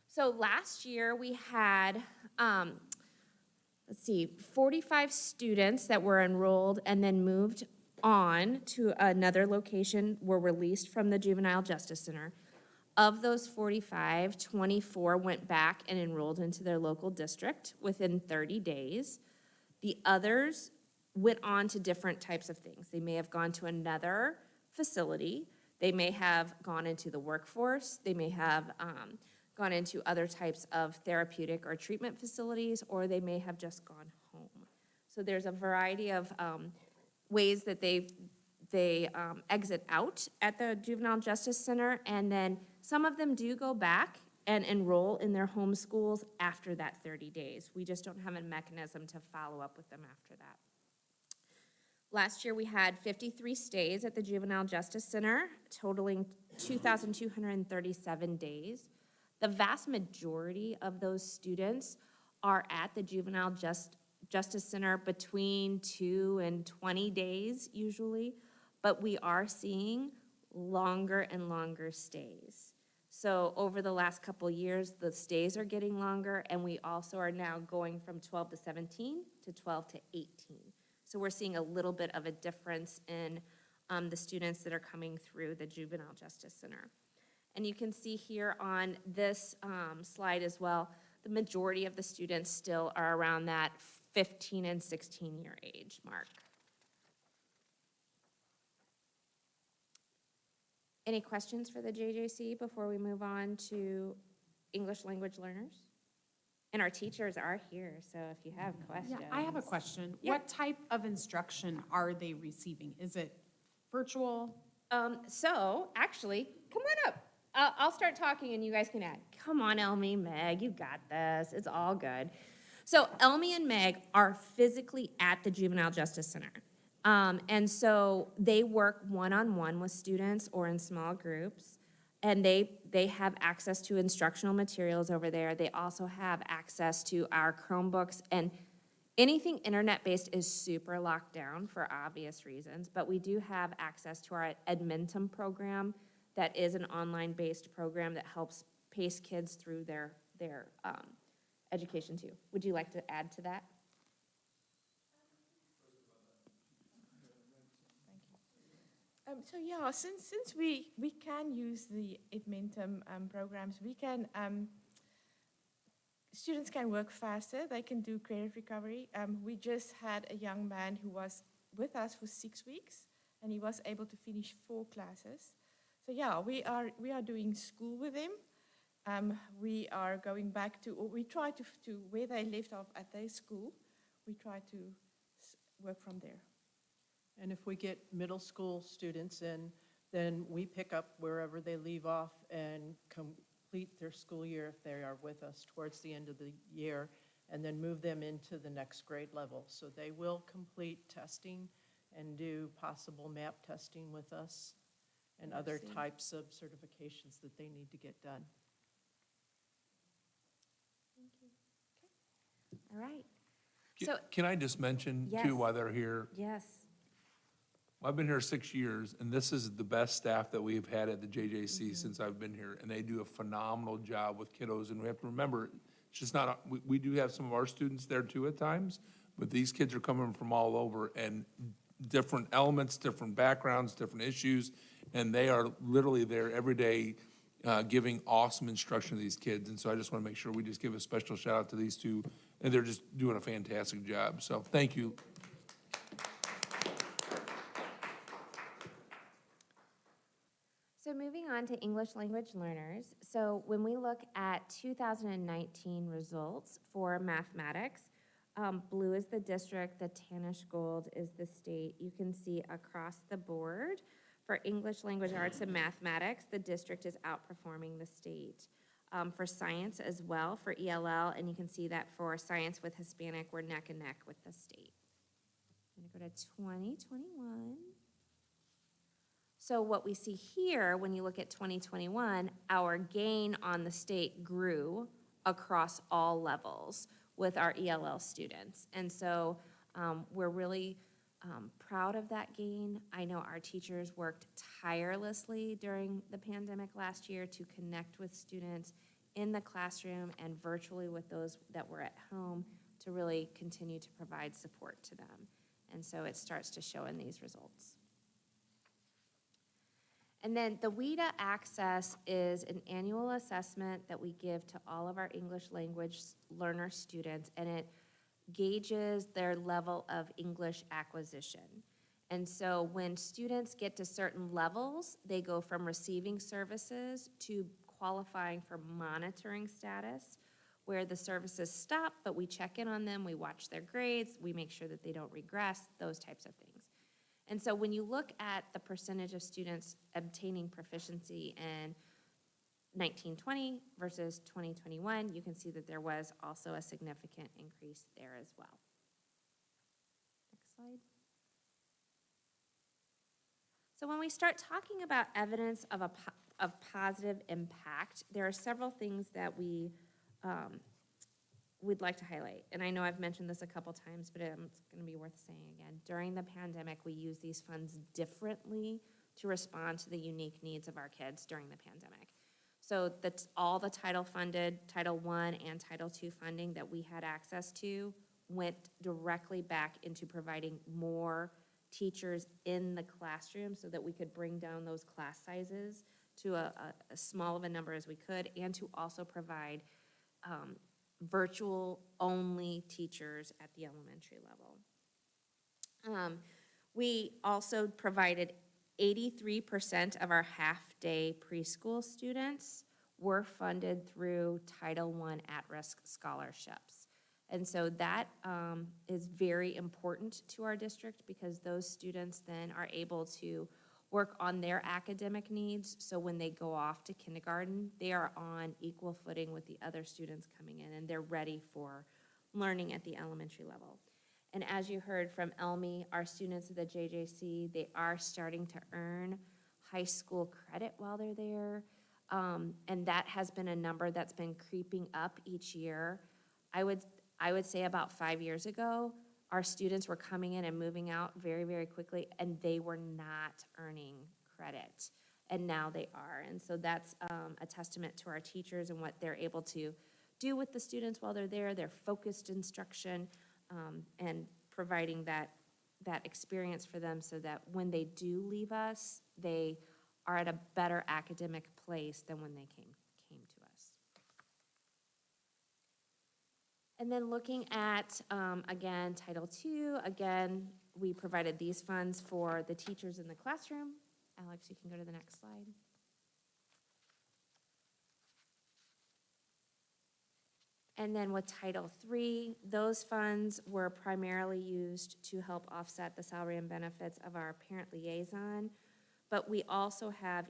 So last year, we had, let's see, 45 students that were enrolled and then moved on to another location, were released from the Juvenile Justice Center. Of those 45, 24 went back and enrolled into their local district within 30 days. The others went on to different types of things. They may have gone to another facility. They may have gone into the workforce. They may have gone into other types of therapeutic or treatment facilities, or they may have just gone home. So there's a variety of ways that they exit out at the Juvenile Justice Center, and then some of them do go back and enroll in their home schools after that 30 days. We just don't have a mechanism to follow up with them after that. Last year, we had 53 stays at the Juvenile Justice Center, totaling 2,237 days. The vast majority of those students are at the Juvenile Justice Center between 2 and 20 days usually, but we are seeing longer and longer stays. So over the last couple of years, the stays are getting longer, and we also are now going from 12 to 17 to 12 to 18. So we're seeing a little bit of a difference in the students that are coming through the Juvenile Justice Center. And you can see here on this slide as well, the majority of the students still are around that 15 and 16-year age mark. Any questions for the JJC before we move on to English language learners? And our teachers are here, so if you have questions. Yeah, I have a question. Yeah. What type of instruction are they receiving? Is it virtual? So, actually, come on up. I'll start talking and you guys can add. Come on, Elmi, Meg, you got this. It's all good. So, Elmi and Meg are physically at the Juvenile Justice Center. And so they work one-on-one with students or in small groups. And they have access to instructional materials over there. They also have access to our Chromebooks, and anything internet-based is super locked down for obvious reasons, but we do have access to our Edmentum program that is an online-based program that helps pace kids through their education too. Would you like to add to that? So yeah, since we can use the Edmentum programs, we can students can work faster. They can do credit recovery. We just had a young man who was with us for 6 weeks, and he was able to finish 4 classes. So yeah, we are doing school with him, We are going back to, or we try to where they left off at their school, we try to work from there. And if we get middle school students in, then we pick up wherever they leave off and complete their school year if they are with us towards the end of the year, and then move them into the next grade level. So they will complete testing and do possible MAP testing with us and other types of certifications that they need to get done. All right. So, Can I just mention Yes. too, while they're here, yes. I've been here 6 years, and this is the best staff that we've had at the JJC since I've been here, and they do a phenomenal job with kiddos, and we have to remember, it's just not, we do have some of our students there too at times, but these kids are coming from all over, and different elements, different backgrounds, different issues, and they are literally there every day giving awesome instruction to these kids, and so I just want to make sure we just give a special shout out to these two, and they're just doing a fantastic job, so thank you. So moving on to English language learners. So when we look at 2019 results for mathematics, blue is the district, the tannish gold is the state. You can see across the board for English language arts and mathematics, the district is outperforming the state. For science as well, for ELL, and you can see that for science with Hispanic, we're neck and neck with the state. I'm gonna go to 2021. So what we see here, when you look at 2021, our gain on the state grew across all levels with our ELL students. And so we're really proud of that gain. I know our teachers worked tirelessly during the pandemic last year to connect with students in the classroom and virtually with those that were at home to really continue to provide support to them. And so it starts to show in these results. And then the WIDA Access is an annual assessment that we give to all of our English language learner students, and it gauges their level of English acquisition. And so when students get to certain levels, they go from receiving services to qualifying for monitoring status, where the services stop, but we check in on them, we watch their grades, we make sure that they don't regress, those types of things. And so when you look at the percentage of students obtaining proficiency in 1920 versus 2021, you can see that there was also a significant increase there as well. Next slide. So when we start talking about evidence of positive impact, there are several things that we'd like to highlight. And I know I've mentioned this a couple times, but it's going to be worth saying again. During the pandemic, we use these funds differently to respond to the unique needs of our kids during the pandemic. So that's all the Title I and Title II funding that we had access to went directly back into providing more teachers in the classroom so that we could bring down those class sizes to a small of a number as we could, and to also provide virtual-only teachers at the elementary level. We also provided 83% of our half-day preschool students were funded through Title I at-risk scholarships. And so that is very important to our district because those students then are able to work on their academic needs, so when they go off to kindergarten, they are on equal footing with the other students coming in, and they're ready for learning at the elementary level. And as you heard from Elmi, our students at the JJC, they are starting to earn high school credit while they're there, and that has been a number that's been creeping up each year. I would say about 5 years ago, our students were coming in and moving out very, very quickly, and they were not earning credit, and now they are. And so that's a testament to our teachers and what they're able to do with the students while they're there, their focused instruction, and providing that experience for them so that when they do leave us, they are at a better academic place than when they came to us. And then looking at, again, Title II, again, we provided these funds for the teachers in the classroom. Alex, you can go to the next slide. And then with Title III, those funds were primarily used to help offset the salary and benefits of our parent liaison. But we also have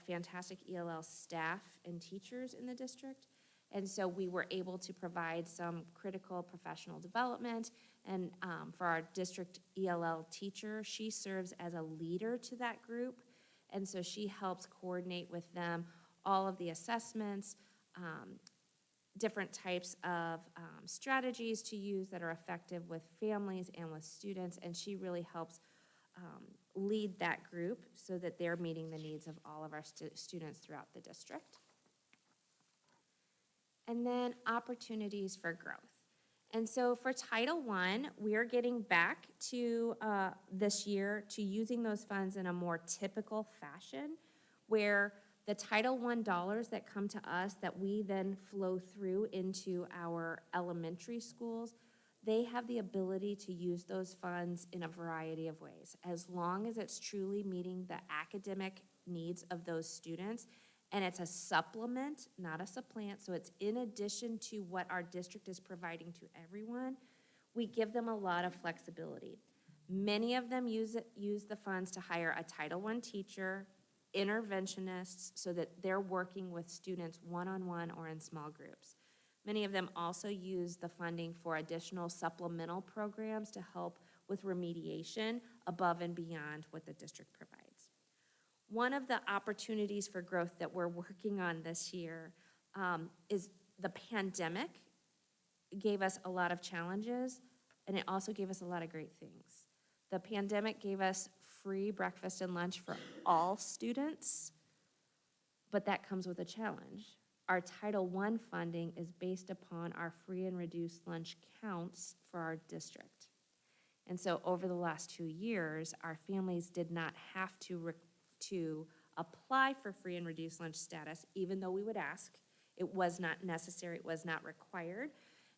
fantastic ELL staff and teachers in the district. And so we were able to provide some critical professional development. And for our district ELL teacher, she serves as a leader to that group. And so she helps coordinate with them all of the assessments, different types of strategies to use that are effective with families and with students. And she really helps lead that group so that they're meeting the needs of all of our students throughout the district. And then opportunities for growth. And so for Title I, we are getting back to this year to using those funds in a more typical fashion, where the Title I dollars that come to us that we then flow through into our elementary schools, they have the ability to use those funds in a variety of ways, as long as it's truly meeting the academic needs of those students. And it's a supplement, not a supplant, so it's in addition to what our district is providing to everyone. We give them a lot of flexibility. Many of them use the funds to hire a Title I teacher, interventionists, so that they're working with students one-on-one or in small groups. Many of them also use the funding for additional supplemental programs to help with remediation above and beyond what the district provides. One of the opportunities for growth that we're working on this year is the pandemic gave us a lot of challenges, and it also gave us a lot of great things. The pandemic gave us free breakfast and lunch for all students, but that comes with a challenge. Our Title I funding is based upon our free and reduced lunch counts for our district. And so over the last 2 years, our families did not have to apply for free and reduced lunch status, even though we would ask. It was not necessary, it was not required.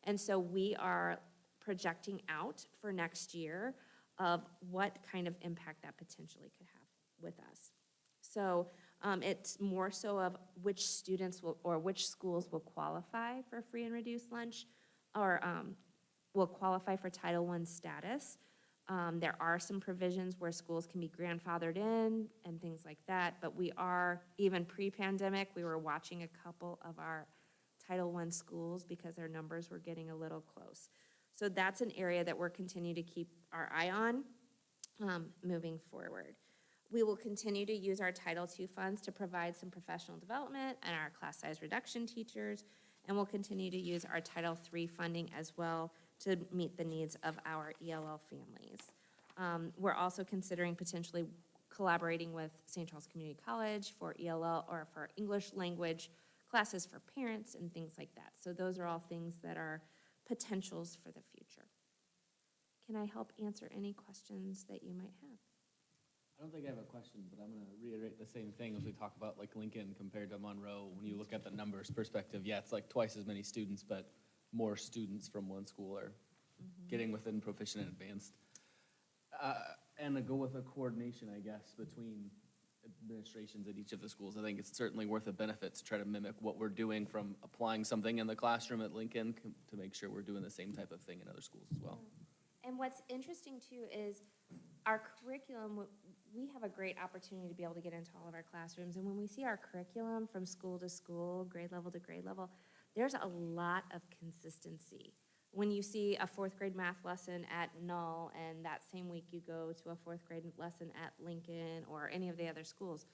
And so we are projecting out for next year of what kind of impact that potentially could have with us. So it's more so of which students will, or which schools will qualify for free and reduced lunch, or will qualify for Title I status. There are some provisions where schools can be grandfathered in and things like that, but we are, even pre-pandemic, we were watching a couple of our Title I schools because their numbers were getting a little close. So that's an area that we're continuing to keep our eye on moving forward. We will continue to use our Title II funds to provide some professional development and our class size reduction teachers, and we'll continue to use our Title III funding as well to meet the needs of our ELL families. We're also considering potentially collaborating with St. Charles Community College for ELL or for English language classes for parents and things like that. So those are all things that are potentials for the future. Can I help answer any questions that you might have? I don't think I have a question, but I'm going to reiterate the same thing as we talk about like Lincoln compared to Monroe. When you look at the numbers perspective, yeah, it's like twice as many students, but more students from one school are getting within proficient and advanced. And to go with a coordination, I guess, between administrations at each of the schools. I think it's certainly worth a benefit to try to mimic what we're doing from applying something in the classroom at Lincoln to make sure we're doing the same type of thing in other schools as well. And what's interesting too is our curriculum, we have a great opportunity to be able to get into all of our classrooms. And when we see our curriculum from school to school, grade level to grade level, there's a lot of consistency. When you see a 4th grade math lesson at Null and that same week you go to a 4th grade lesson at Lincoln or any of the other schools,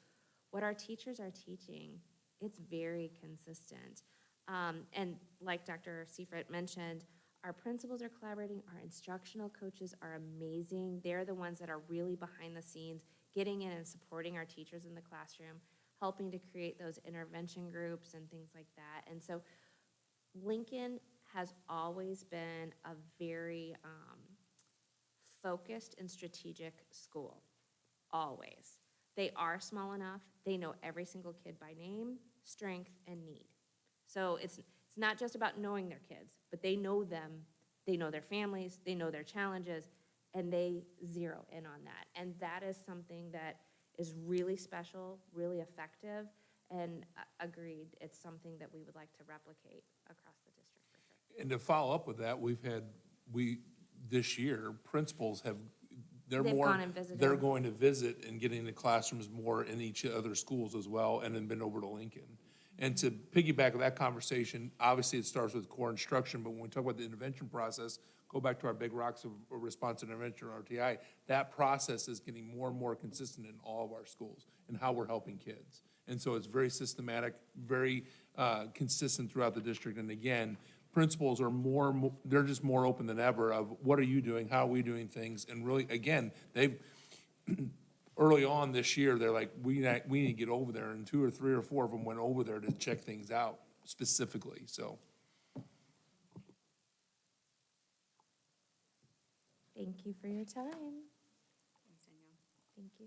what our teachers are teaching, it's very consistent. And like Dr. Seifert mentioned, our principals are collaborating, our instructional coaches are amazing. They're the ones that are really behind the scenes, getting in and supporting our teachers in the classroom, helping to create those intervention groups and things like that. And so Lincoln has always been a very focused and strategic school, always. They are small enough, they know every single kid by name, strength, and need. So it's not just about knowing their kids, but they know them, they know their families, they know their challenges, and they zero in on that. And that is something that is really special, really effective, and agreed, it's something that we would like to replicate across the district for sure. And to follow up with that, this year, principals they're They've more, gone and visited. they're going to visit and getting the classrooms more in each other schools as well, and then been over to Lincoln. And to piggyback that conversation, obviously it starts with core instruction, but when we talk about the intervention process, go back to our big rocks of response and intervention, or RTI, that process is getting more and more consistent in all of our schools and how we're helping kids. And so it's very systematic, very consistent throughout the district. And again, principals are they're just more open than ever of what are you doing, how are we doing things? And really, again, they've, early on this year, they're like, we need to get over there, and 2 or 3 or 4 of them went over there to check things out specifically, so. Thank you for your time. Thank you.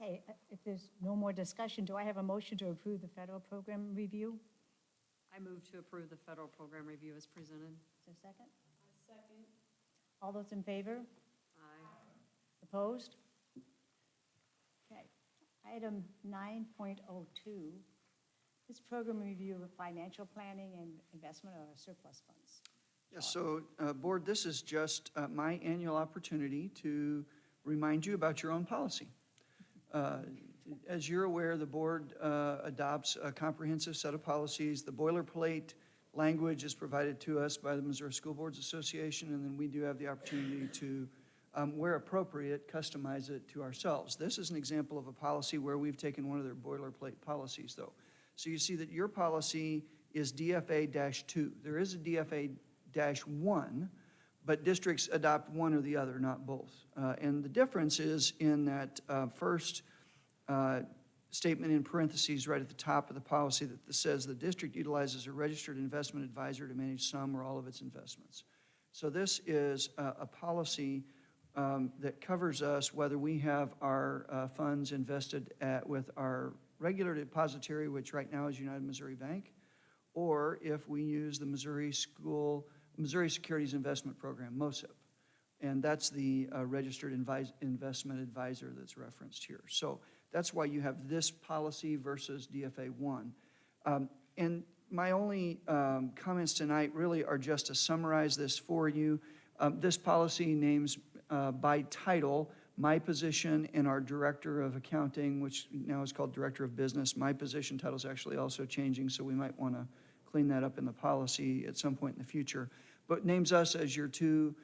Okay, if there's no more discussion, do I have a motion to approve the federal program review? I move to approve the federal program review as presented. Is there a second? Second. All those in favor? Aye. Opposed? Okay. Item 9.02, this program review of financial planning and investment of our surplus funds. Yes, so, Board, this is just my annual opportunity to remind you about your own policy. As you're aware, the Board adopts a comprehensive set of policies. The boilerplate language is provided to us by the Missouri School Boards Association, and then we do have the opportunity to, where appropriate, customize it to ourselves. This is an example of a policy where we've taken one of their boilerplate policies, though. So you see that your policy is DFA-2. There is a DFA-1, but districts adopt one or the other, not both. And the difference is in that first statement in parentheses right at the top of the policy that says the district utilizes a registered investment advisor to manage some or all of its investments. So this is a policy that covers us whether we have our funds invested with our regular depository, which right now is United Missouri Bank, or if we use the Missouri Securities Investment Program, MOSIP. And that's the registered investment advisor that's referenced here. So that's why you have this policy versus DFA 1. And my only comments tonight really are just to summarize this for you. This policy names by title my position and our Director of Accounting, which now is called Director of Business. My position title is actually also changing, so we might want to clean that up in the policy at some point in the future. But names us as your two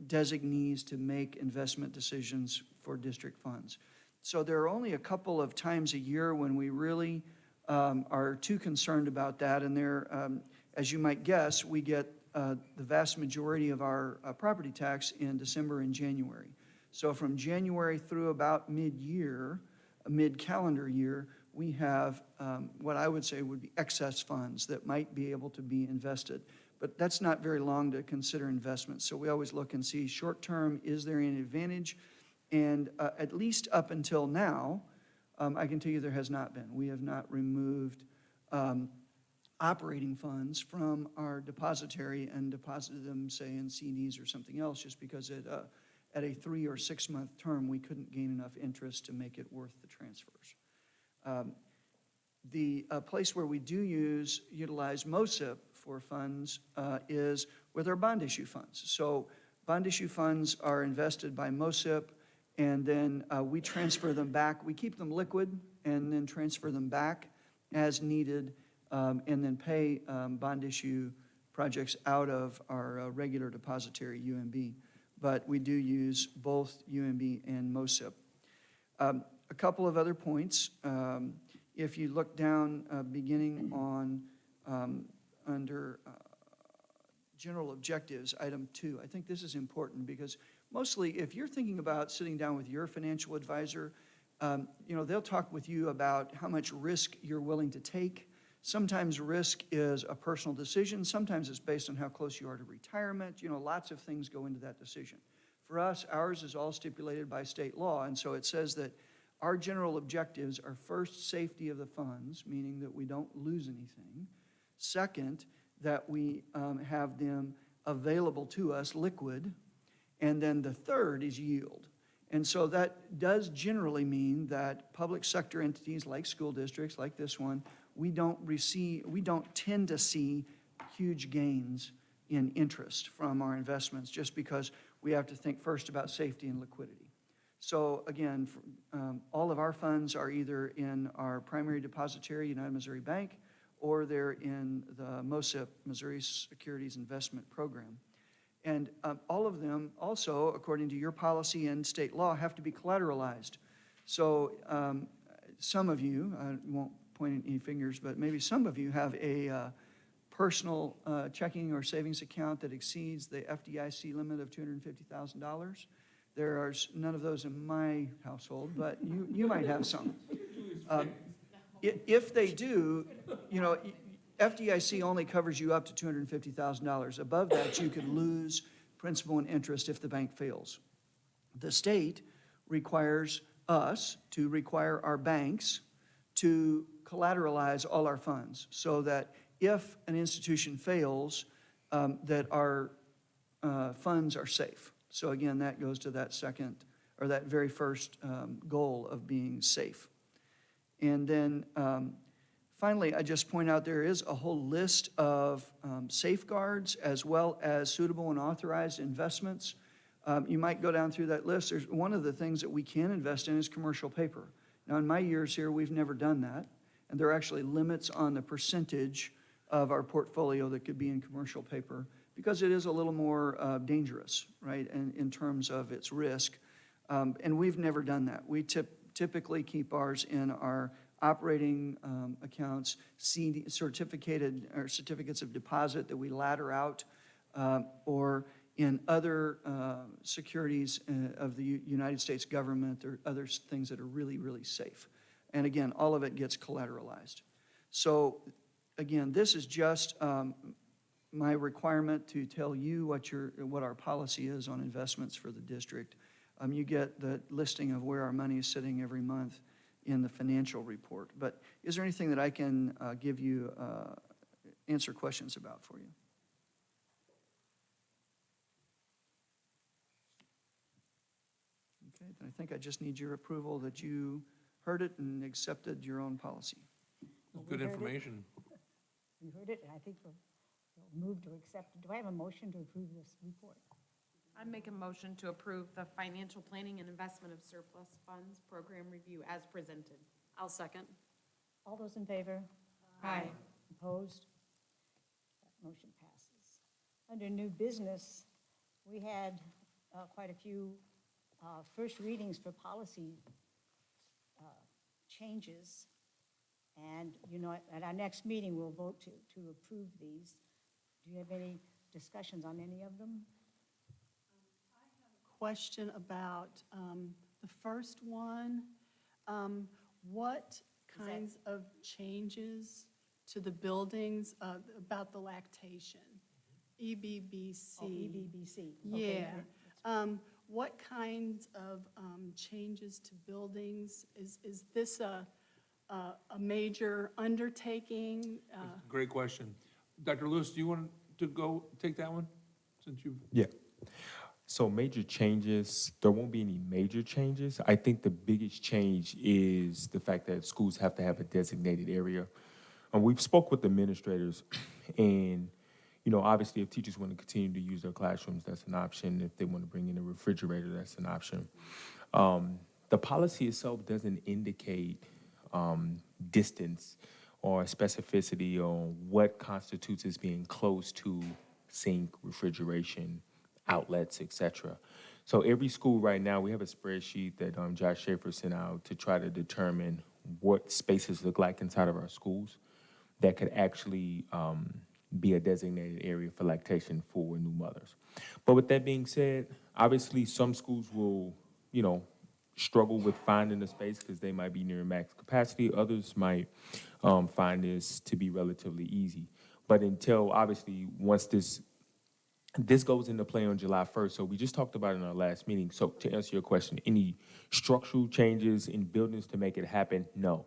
designees to make investment decisions for district funds. So there are only a couple of times a year when we really are too concerned about that, and there, as you might guess, we get the vast majority of our property tax in December and January. So from January through about mid-year, mid-calendar year, we have what I would say would be excess funds that might be able to be invested. But that's not very long to consider investments. So we always look and see short-term, is there any advantage? And at least up until now, I can tell you there has not been. We have not removed operating funds from our depository and deposited them, say, in CDs or something else, just because at a 3 or 6 month term, we couldn't gain enough interest to make it worth the transfers. The place where we do utilize MOSIP for funds is with our bond issue funds. So bond issue funds are invested by MOSIP, and then we transfer them back. We keep them liquid and then transfer them back as needed, and then pay bond issue projects out of our regular depository, UMB. But we do use both UMB and MOSIP. A couple of other points. If you look down, beginning on under general objectives, item 2, I think this is important because mostly if you're thinking about sitting down with your financial advisor, they'll talk with you about how much risk you're willing to take. Sometimes risk is a personal decision. Sometimes it's based on how close you are to retirement. Lots of things go into that decision. For us, ours is all stipulated by state law, and so it says that our general objectives are first, safety of the funds, meaning that we don't lose anything. Second, that we have them available to us, liquid. And then the third is yield. And so that does generally mean that public sector entities like school districts, like this one, we don't tend to see huge gains in interest from our investments, just because we have to think first about safety and liquidity. So again, all of our funds are either in our primary depository, United Missouri Bank, or they're in the MOSIP, Missouri Securities Investment Program. And all of them also, according to your policy and state law, have to be collateralized. So some of you, I won't point any fingers, but maybe some of you have a personal checking or savings account that exceeds the FDIC limit of $250,000. There are none of those in my household, but you might have some. If they do, you know, FDIC only covers you up to $250,000. Above that, you could lose principal and interest if the bank fails. The state requires us to require our banks to collateralize all our funds so that if an institution fails, that our funds are safe. So again, that goes to that second, or that very first goal of being safe. And then finally, I just point out there is a whole list of safeguards as well as suitable and authorized investments. You might go down through that list. There's one of the things that we can invest in is commercial paper. Now, in my years here, we've never done that. And there are actually limits on the percentage of our portfolio that could be in commercial paper because it is a little more dangerous, right, in terms of its risk. And we've never done that. We typically keep ours in our operating accounts, certificates of deposit that we ladder out, or in other securities of the United States government or other things that are really, really safe. And again, all of it gets collateralized. So again, this is just my requirement to tell you what our policy is on investments for the district. You get the listing of where our money is sitting every month in the financial report. But is there anything that I can give you, answer questions about for you? Okay, then I think I just need your approval that you heard it and accepted your own policy. Good information. We heard it, and I think we'll move to accept. Do I have a motion to approve this report? I make a motion to approve the financial planning and investment of surplus funds program review as presented. I'll second. All those in favor? Aye. Opposed? That motion passes. Under new business, we had quite a few first readings for policy changes. And, you know, at our next meeting, we'll vote to approve these. Do you have any discussions on any of them? Question about the first one. What kinds of changes to the buildings about the lactation? EBBC. Oh, EBBC. Yeah. Okay. What kinds of changes to buildings? Is this a major undertaking? Great question. Dr. Lewis, do you want to go take that one since you've? Yeah. So major changes, there won't be any major changes. I think the biggest change is the fact that schools have to have a designated area. We've spoke with administrators and, you know, obviously if teachers want to continue to use their classrooms, that's an option. If they want to bring in a refrigerator, that's an option. The policy itself doesn't indicate distance or specificity on what constitutes as being close to sink, refrigeration, outlets, etc. So every school right now, we have a spreadsheet that Josh Schaefer sent out to try to determine what spaces look like inside of our schools that could actually be a designated area for lactation for new mothers. But with that being said, obviously some schools will, you know, struggle with finding a space because they might be near max capacity. Others might find this to be relatively easy. But until, obviously, once this goes into play on July 1st, so we just talked about it in our last meeting. So to answer your question, any structural changes in buildings to make it happen? No.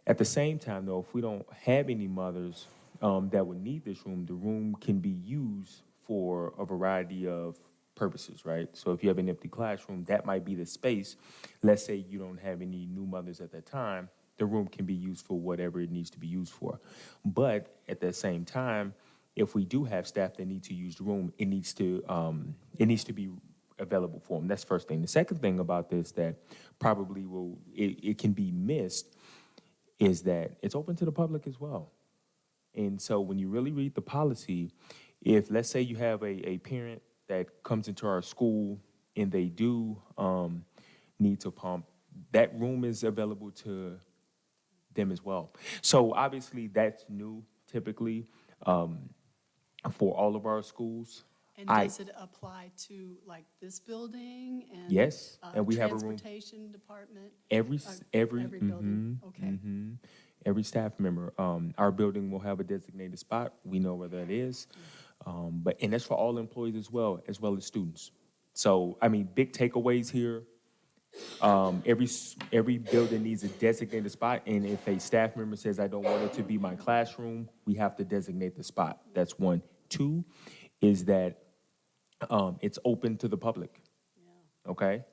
At the same time, though, if we don't have any mothers that would need this room, the room can be used for a variety of purposes, right? So if you have an empty classroom, that might be the space. Let's say you don't have any new mothers at that time, the room can be used for whatever it needs to be used for. But at the same time, if we do have staff that need to use the room, it needs to be available for them. That's the first thing. The second thing about this that probably it can be missed is that it's open to the public as well. And so when you really read the policy, if let's say you have a parent that comes into our school and they do need to pump, that room is available to them as well. So obviously that's new typically for all of our schools. And does it apply to like this building and? Yes, and we have a room. Transportation department? Every building, okay. Every staff member. Our building will have a designated spot. We know where that is. And that's for all employees as well as students. So, I mean, big takeaways here. Every building needs a designated spot, and if a staff member says, I don't want it to be my classroom, we have to designate the spot. That's one. Two is that it's open to the public. Yeah. Okay?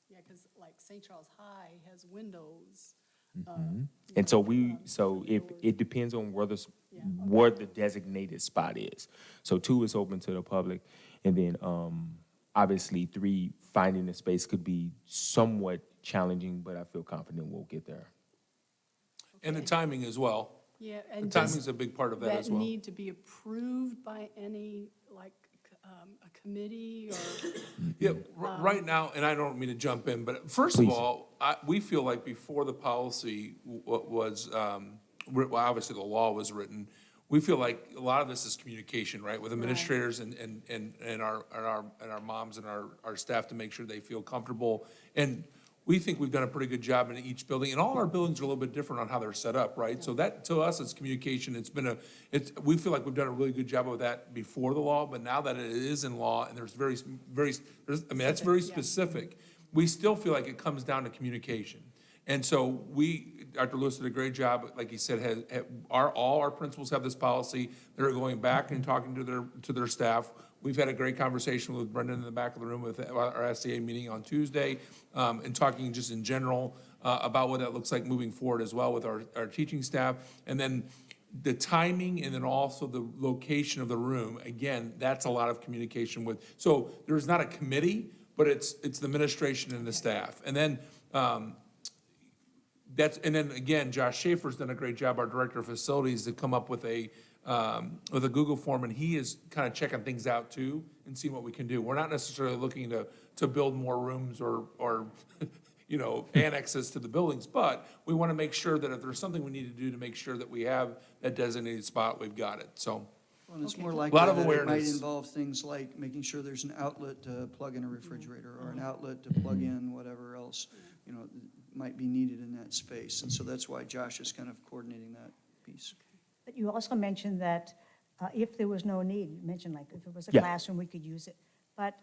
Yeah, because like St. Charles High has windows. And so if it depends on where the designated spot is. So 2 is open to the public, and then obviously 3, finding a space could be somewhat challenging, but I feel confident we'll get there. And the timing as well. Yeah, The and timing's does a big part of that as that well. need to be approved by any, like, a committee or? Yeah, right now, and I don't mean to jump in, but first of Please. all, we feel like before the policy was, well, obviously the law was written, we feel like a lot of this is communication, right? With administrators and our moms and our staff to make sure they feel comfortable. And we think we've done a pretty good job in each building, and all our buildings are a little bit different on how they're set up, right? So that, to us, it's communication. We feel like we've done a really good job of that before the law, but now that it is in law, and that's very specific, we still feel like it comes down to communication. And so Dr. Lewis did a great job, like he said, all our principals have this policy. They're going back and talking to their staff. We've had a great conversation with Brendan in the back of the room with our SCA meeting on Tuesday, and talking just in general about what that looks like moving forward as well with our teaching staff. And then the timing and then also the location of the room, again, that's a lot of communication with. So there's not a committee, but it's the administration and the staff. And then again, Josh Schaefer's done a great job, our director of facilities, to come up with a Google form, and he is kind of checking things out too and seeing what we can do. We're not necessarily looking to build more rooms or annexes to the buildings, but we want to make sure that if there's something we need to do to make sure that we have that designated spot, we've got it, so. Well, it's more likely lot of that it might awareness. involve things like making sure there's an outlet to plug in a refrigerator or an outlet to plug in whatever else, might be needed in that space. And so that's why Josh is kind of coordinating that piece. But you also mentioned that if there was no need, you mentioned like if it was a Yeah. classroom, we could use it. But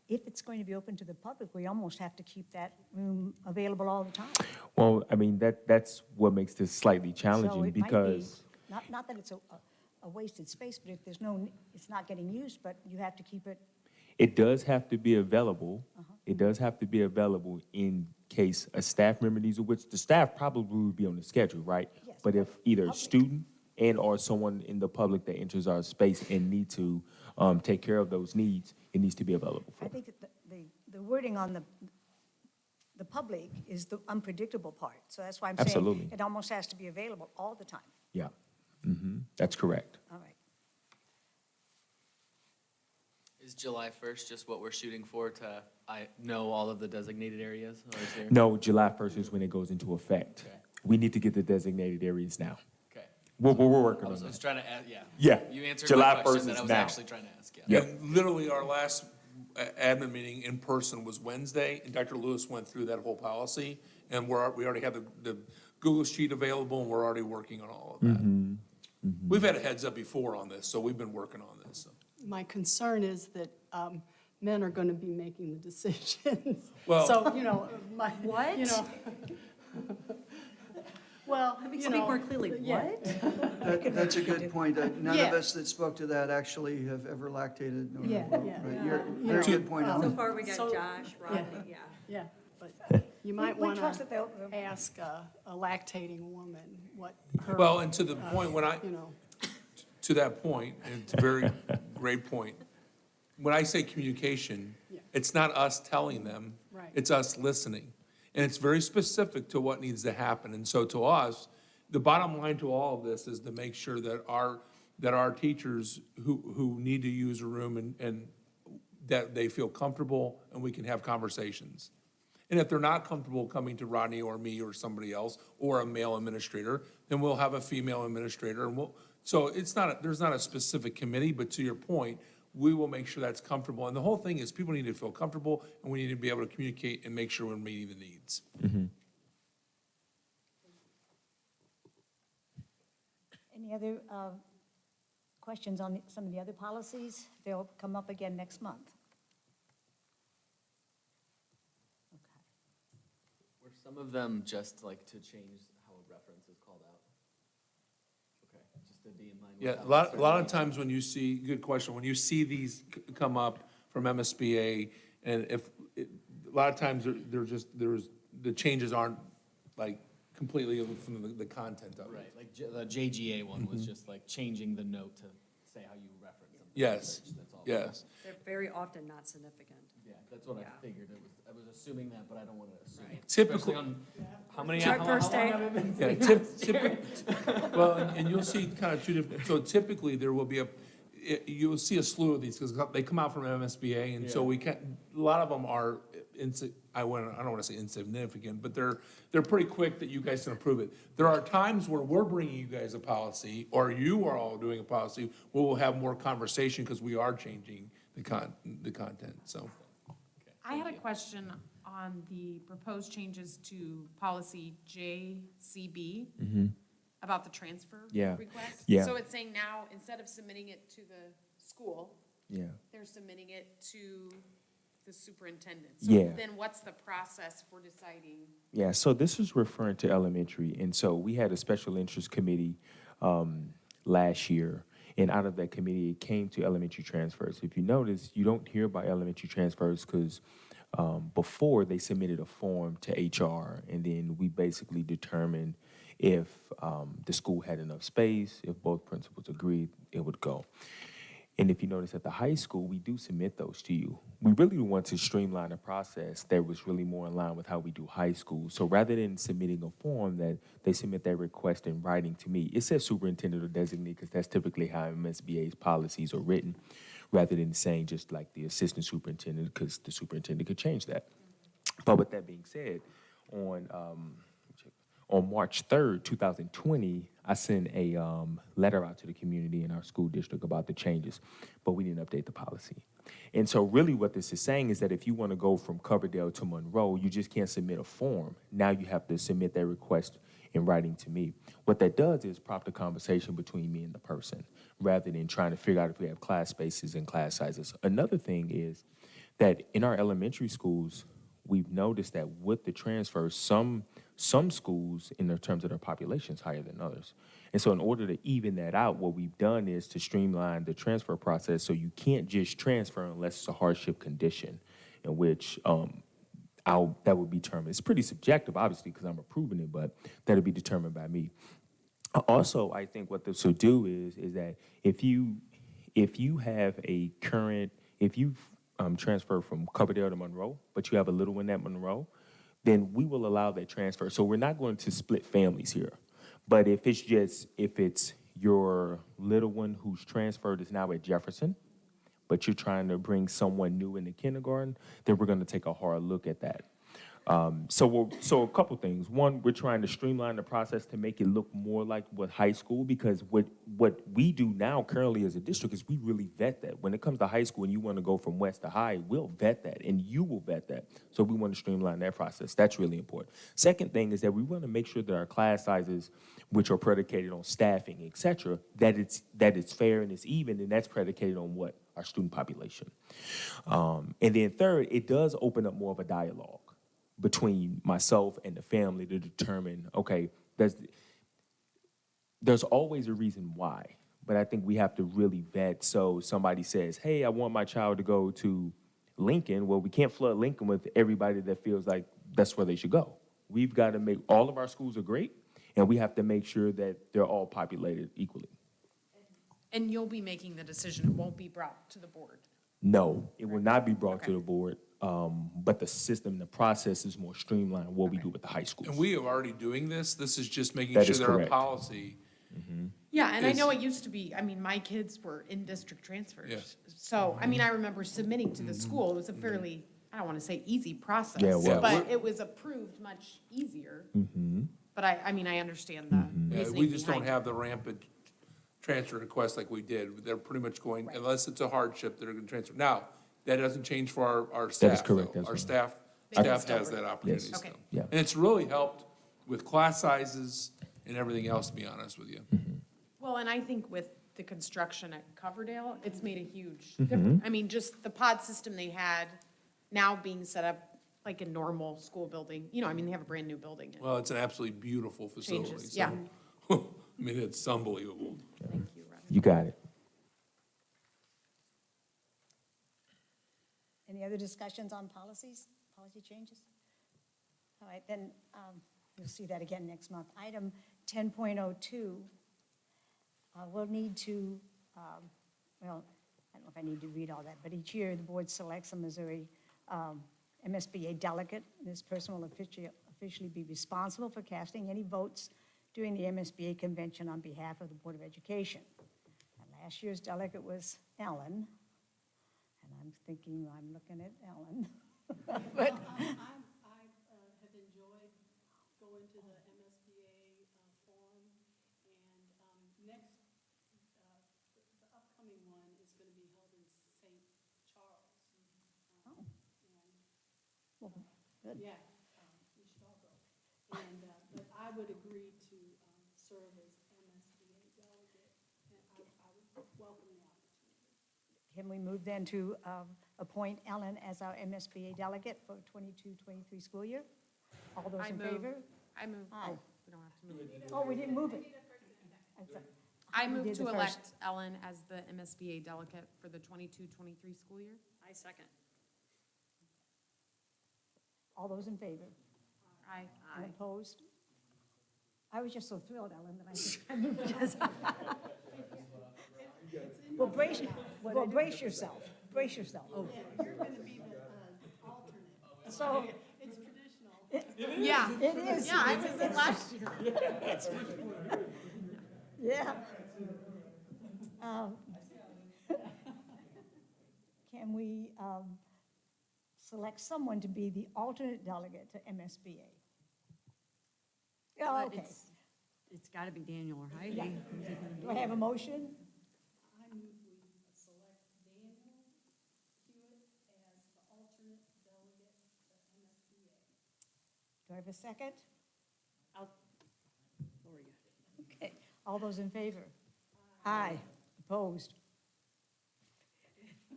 if it's going to be open to the public, we almost have to keep that room available all the time. Well, I mean, that's what makes this slightly So challenging it might be, because not that it's a wasted space, but if there's it's not getting used, but you have to keep it. it does have to be available. It does have to be available in case a staff member needs it, which the staff probably would be on the schedule, right? Yes. But if either a Public. student and or someone in the public that enters our space and need to take care of those needs, it needs to be available for I them. think that the wording on the public is the unpredictable part. So that's why I'm saying Absolutely. it almost has to be available all the time. Yeah, that's correct. All right. Is July 1st just what we're shooting for to know all of the designated areas? Or is there? No, July 1st is when it goes into effect. Okay. We need to get the designated areas now. Okay. We're working I on was that. trying to ask, yeah. Yeah. You answered July my 1st question that is I was now. actually trying to ask, yeah. Yep. And literally, our last admin meeting in person was Wednesday, and Dr. Lewis went through that whole policy, and we already have the Google Sheet available, and we're already working on all of that. We've had a heads up before on this, so we've been working on this. So. My concern is that men are going to be making the decisions. Well- So, What? Well, Let me speak more clearly. yeah. What? That's a good point. None of Yeah. us that spoke to that actually have ever lactated. Nor- Yeah, right. yeah. You're- Very good point, So Ellen. far, we got So- Josh, Rodney, yeah. Yeah, but you might We want trust to that they'll. ask a lactating woman what her. Well, and to the point when to that point, and it's a very great point. When I say communication, it's not us telling them. Right. It's us listening. And it's very specific to what needs to happen. And so to us, the bottom line to all of this is to make sure that our teachers who need to use a room and that they feel comfortable and we can have conversations. And if they're not comfortable coming to Rodney or me or somebody else, or a male administrator, then we'll have a female administrator, and so there's not a specific committee, but to your point, we will make sure that's comfortable. And the whole thing is, people need to feel comfortable, and we need to be able to communicate and make sure we're meeting the needs. Any other questions on some of the other policies? They'll come up again next month. Were some of them just like to change how a reference is called out? Okay, just to be in line with. Yeah, how a it's lot of written. times when you see, good question, when you see these come up from MSBA, and a lot of times the changes aren't like completely from the content of it. Right, like the JGA one was just like changing the note to say how you reference them. Yes, That's all. yes. They're very often not significant. Yeah, that's what Yeah. I figured. I was assuming that, but I don't want to assume. Typical- Especially on how many, Check how first long day. have I been Yeah, well, and you'll see kind of two different, so typically there will be you'll see a slew of these, because they come out from MSBA, and so Yeah. we can't, a lot of them are, I don't want to say insignificant, but they're pretty quick that you guys can approve it. There are times where we're bringing you guys a policy, or you are all doing a policy, where we'll have more conversation, because we are changing the content, so. I had a question on the proposed changes to policy JCB about the transfer Yeah. request. Yeah. So it's saying now, instead of submitting it to the school, Yeah. they're submitting it to the superintendent. Yeah. So then what's the process for deciding? Yeah, so this is referring to elementary, and so we had a special interest committee last year, and out of that committee, it came to elementary transfers. If you notice, you don't hear about elementary transfers because before they submitted a form to HR, and then we basically determined if the school had enough space, if both principals agreed, it would go. And if you notice at the high school, we do submit those to you. We really want to streamline the process that was really more in line with how we do high school. So rather than submitting a form, that they submit that request in writing to me. It says superintendent or designate, because that's typically how MSBA's policies are written, rather than saying just like the assistant superintendent, because the superintendent could change that. But with that being said, on March 3rd, 2020, I sent a letter out to the community in our school district about the changes, but we didn't update the policy. And so really what this is saying is that if you want to go from Coverdale to Monroe, you just can't submit a form. Now you have to submit that request in writing to me. What that does is prompt a conversation between me and the person, rather than trying to figure out if we have class spaces and class sizes. Another thing is that in our elementary schools, we've noticed that with the transfers, some schools, in terms of their population, is higher than others. And so in order to even that out, what we've done is to streamline the transfer process, so you can't just transfer unless it's a hardship condition, in which that would be determined. It's pretty subjective, obviously, because I'm approving it, but that'll be determined by me. Also, I think what this will do is that if you have a current, if you've transferred from Coverdale to Monroe, but you have a little one at Monroe, then we will allow that transfer. So we're not going to split families here. But if it's your little one who's transferred is now at Jefferson, but you're trying to bring someone new into kindergarten, then we're going to take a hard look at that. So a couple things. One, we're trying to streamline the process to make it look more like what high school, because what we do now currently as a district is we really vet that. When it comes to high school and you want to go from west to high, we'll vet that, and you will vet that. So we want to streamline that process. That's really important. Second thing is that we want to make sure that our class sizes, which are predicated on staffing, et cetera, that it's fair and it's even, and that's predicated on what? Our student population. And then third, it does open up more of a dialogue between myself and the family to determine, okay, there's always a reason why, but I think we have to really vet. So somebody says, hey, I want my child to go to Lincoln. Well, we can't flood Lincoln with everybody that feels like that's where they should go. We've got to make, all of our schools are great, and we have to make sure that they're all populated equally. And you'll be making the decision, it won't be brought to the board. No, it will not be brought to the board, but the system, the process is more streamlined, what we do with the high schools. And we are already doing this. This is just making That sure is that our correct. policy. Yeah, and I Is- know it used to be, I mean, my kids were in district transfers. Yes. So, I mean, I remember submitting to the school, it was a fairly, I don't want to say easy process. Yeah, it was. But it was approved much easier. But I mean, I understand the Yeah, reasoning we just don't behind it. have the rampant transfer requests like we did. They're pretty much going, unless it's a hardship, they're gonna transfer. Now, that doesn't change for our staff. is correct, though. that's Our right. staff can has still that work. opportunity Yes. still. Okay. Yeah. And it's really helped with class sizes and everything else, to be honest with you. Well, and I think with the construction at Coverdale, it's made a huge Mm-hmm. difference. I mean, just the pod system they had now being set up like a normal school building, you know, I mean, they have a brand-new building. Well, it's an absolutely beautiful facility. Changes, so- yeah. I mean, it's unbelievable. Thank you, Robin. You got it. Any other discussions on policies, policy changes? All right, then you'll see that again next month. Item 10.02, we'll need to, well, I don't know if I need to read all that, but each year the board selects a Missouri MSBA delegate. This person will officially be responsible for casting any votes during the MSBA convention on behalf of the Board of Education. And last year's delegate was Ellen. And I'm thinking, I'm looking at Ellen. But I have enjoyed going to the MSBA forum, and next, the upcoming one is going to be held in St. Charles. Oh. Well, good. Yeah, we should all go. And, but I would agree to serve as MSBA delegate, and I would welcome the opportunity. Can we move then to appoint Ellen as our MSBA delegate for 22-23 school year? All those I in move. favor? I move, Aye. oh, we don't have to move it. Oh, we didn't move it. I'm sorry. I We move did to the elect first. Ellen as the MSBA delegate for the 22-23 school year. I second. All those in favor? Aye. And opposed? I was just so thrilled, Ellen, that I just, I moved just. Well, brace yourself, brace yourself. Oh. You're going to be the alternate. So, It's traditional. Yeah. it is. Yeah, I was in last year. Yeah. Can we select someone to be the alternate delegate to MSBA? Yeah, okay. It's got to be Daniel or Heidi. Yeah. Do I have a motion? I move we select Daniel Hewitt as the alternate delegate to MSBA. Do I have a second? Lori. Okay, all those in favor? Aye. Opposed?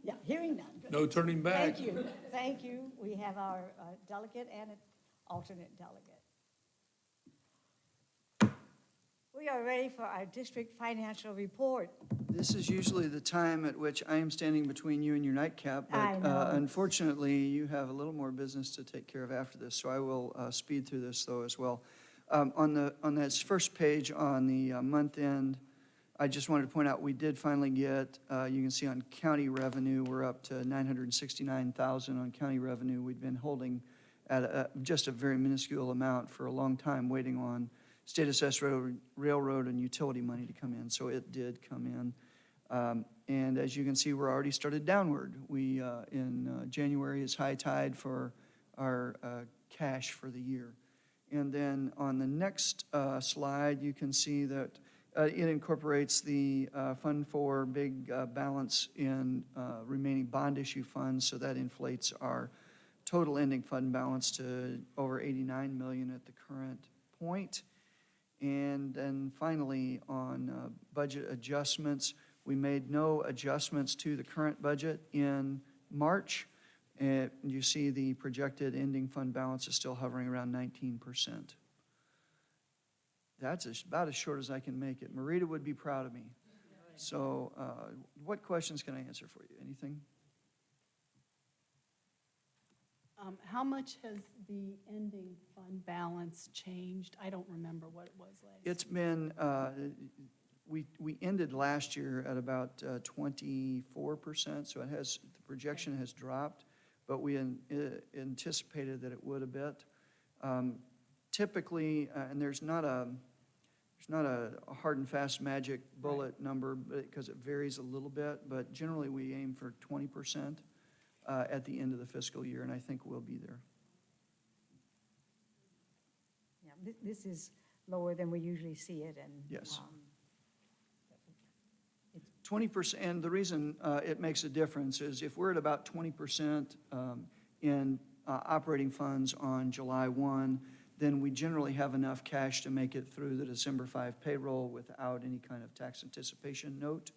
Yeah, hearing none. Good. No turning back. Thank you, thank you. We have our delegate and an alternate delegate. We are ready for our district financial report. This is usually the time at which I am standing between you and your nightcap, I but know. unfortunately, you have a little more business to take care of after this, so I will speed through this, though, as well. On this first page on the month end, I just wanted to point out, we did finally get, you can see on county revenue, we're up to 969,000 on county revenue. We'd been holding at just a very minuscule amount for a long time, waiting on state assessed railroad and utility money to come in, so it did come in. And as you can see, we're already started downward. We, in January is high tide for our cash for the year. And then on the next slide, you can see that it incorporates the Fund 4 big balance in remaining bond issue funds, so that inflates our total ending fund balance to over 89 million at the current point. And then finally, on budget adjustments, we made no adjustments to the current budget in March. And you see the projected ending fund balance is still hovering around 19%. That's about as short as I can make it. Marita would be proud of me. So what questions can I answer for you? Anything? How much has the ending fund balance changed? I don't remember what it was last. It's been, we ended last year at about 24%, so it has, the projection has dropped, but we anticipated that it would a bit. Typically, and there's not a hard and fast magic bullet number, because it varies a little bit, but generally we aim for 20% at the end of the fiscal year, and I think we'll be there. Yeah, this is lower than we usually see it, and. Yes. 20%, and the reason it makes a difference is if we're at about 20% in operating funds on July 1, then we generally have enough cash to make it through the December 5 payroll without any kind of tax anticipation note.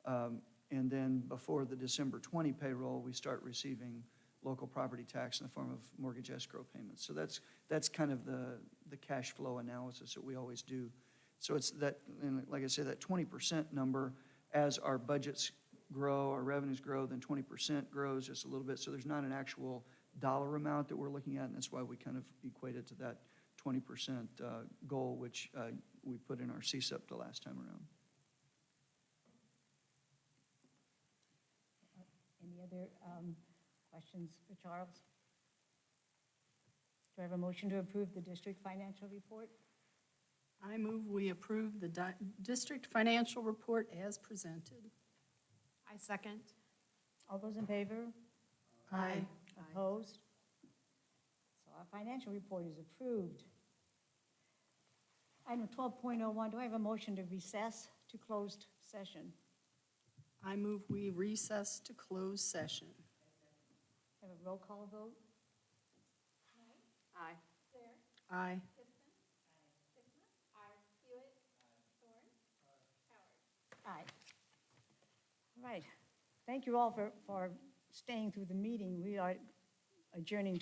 And then before the December 20 payroll, we start receiving local property tax in the form of mortgage escrow payments. So that's kind of the cash flow analysis that we always do. So it's that, and like I say, that 20% number, as our budgets grow, our revenues grow, then 20% grows just a little bit. So there's not an actual dollar amount that we're looking at, and that's why we kind of equate it to that 20% goal, which we put in our CSEP the last time around. Any other questions for Charles? Do I have a motion to approve the district financial report? I move we approve the district financial report as presented. I second. All those in favor? Aye. Opposed? So our financial report is approved. Item 12.01, do I have a motion to recess to closed session? I move we recess to close session. Have a roll call vote? Aye. Aye. Aye. All right. Thank you all for staying through the meeting. We are adjourning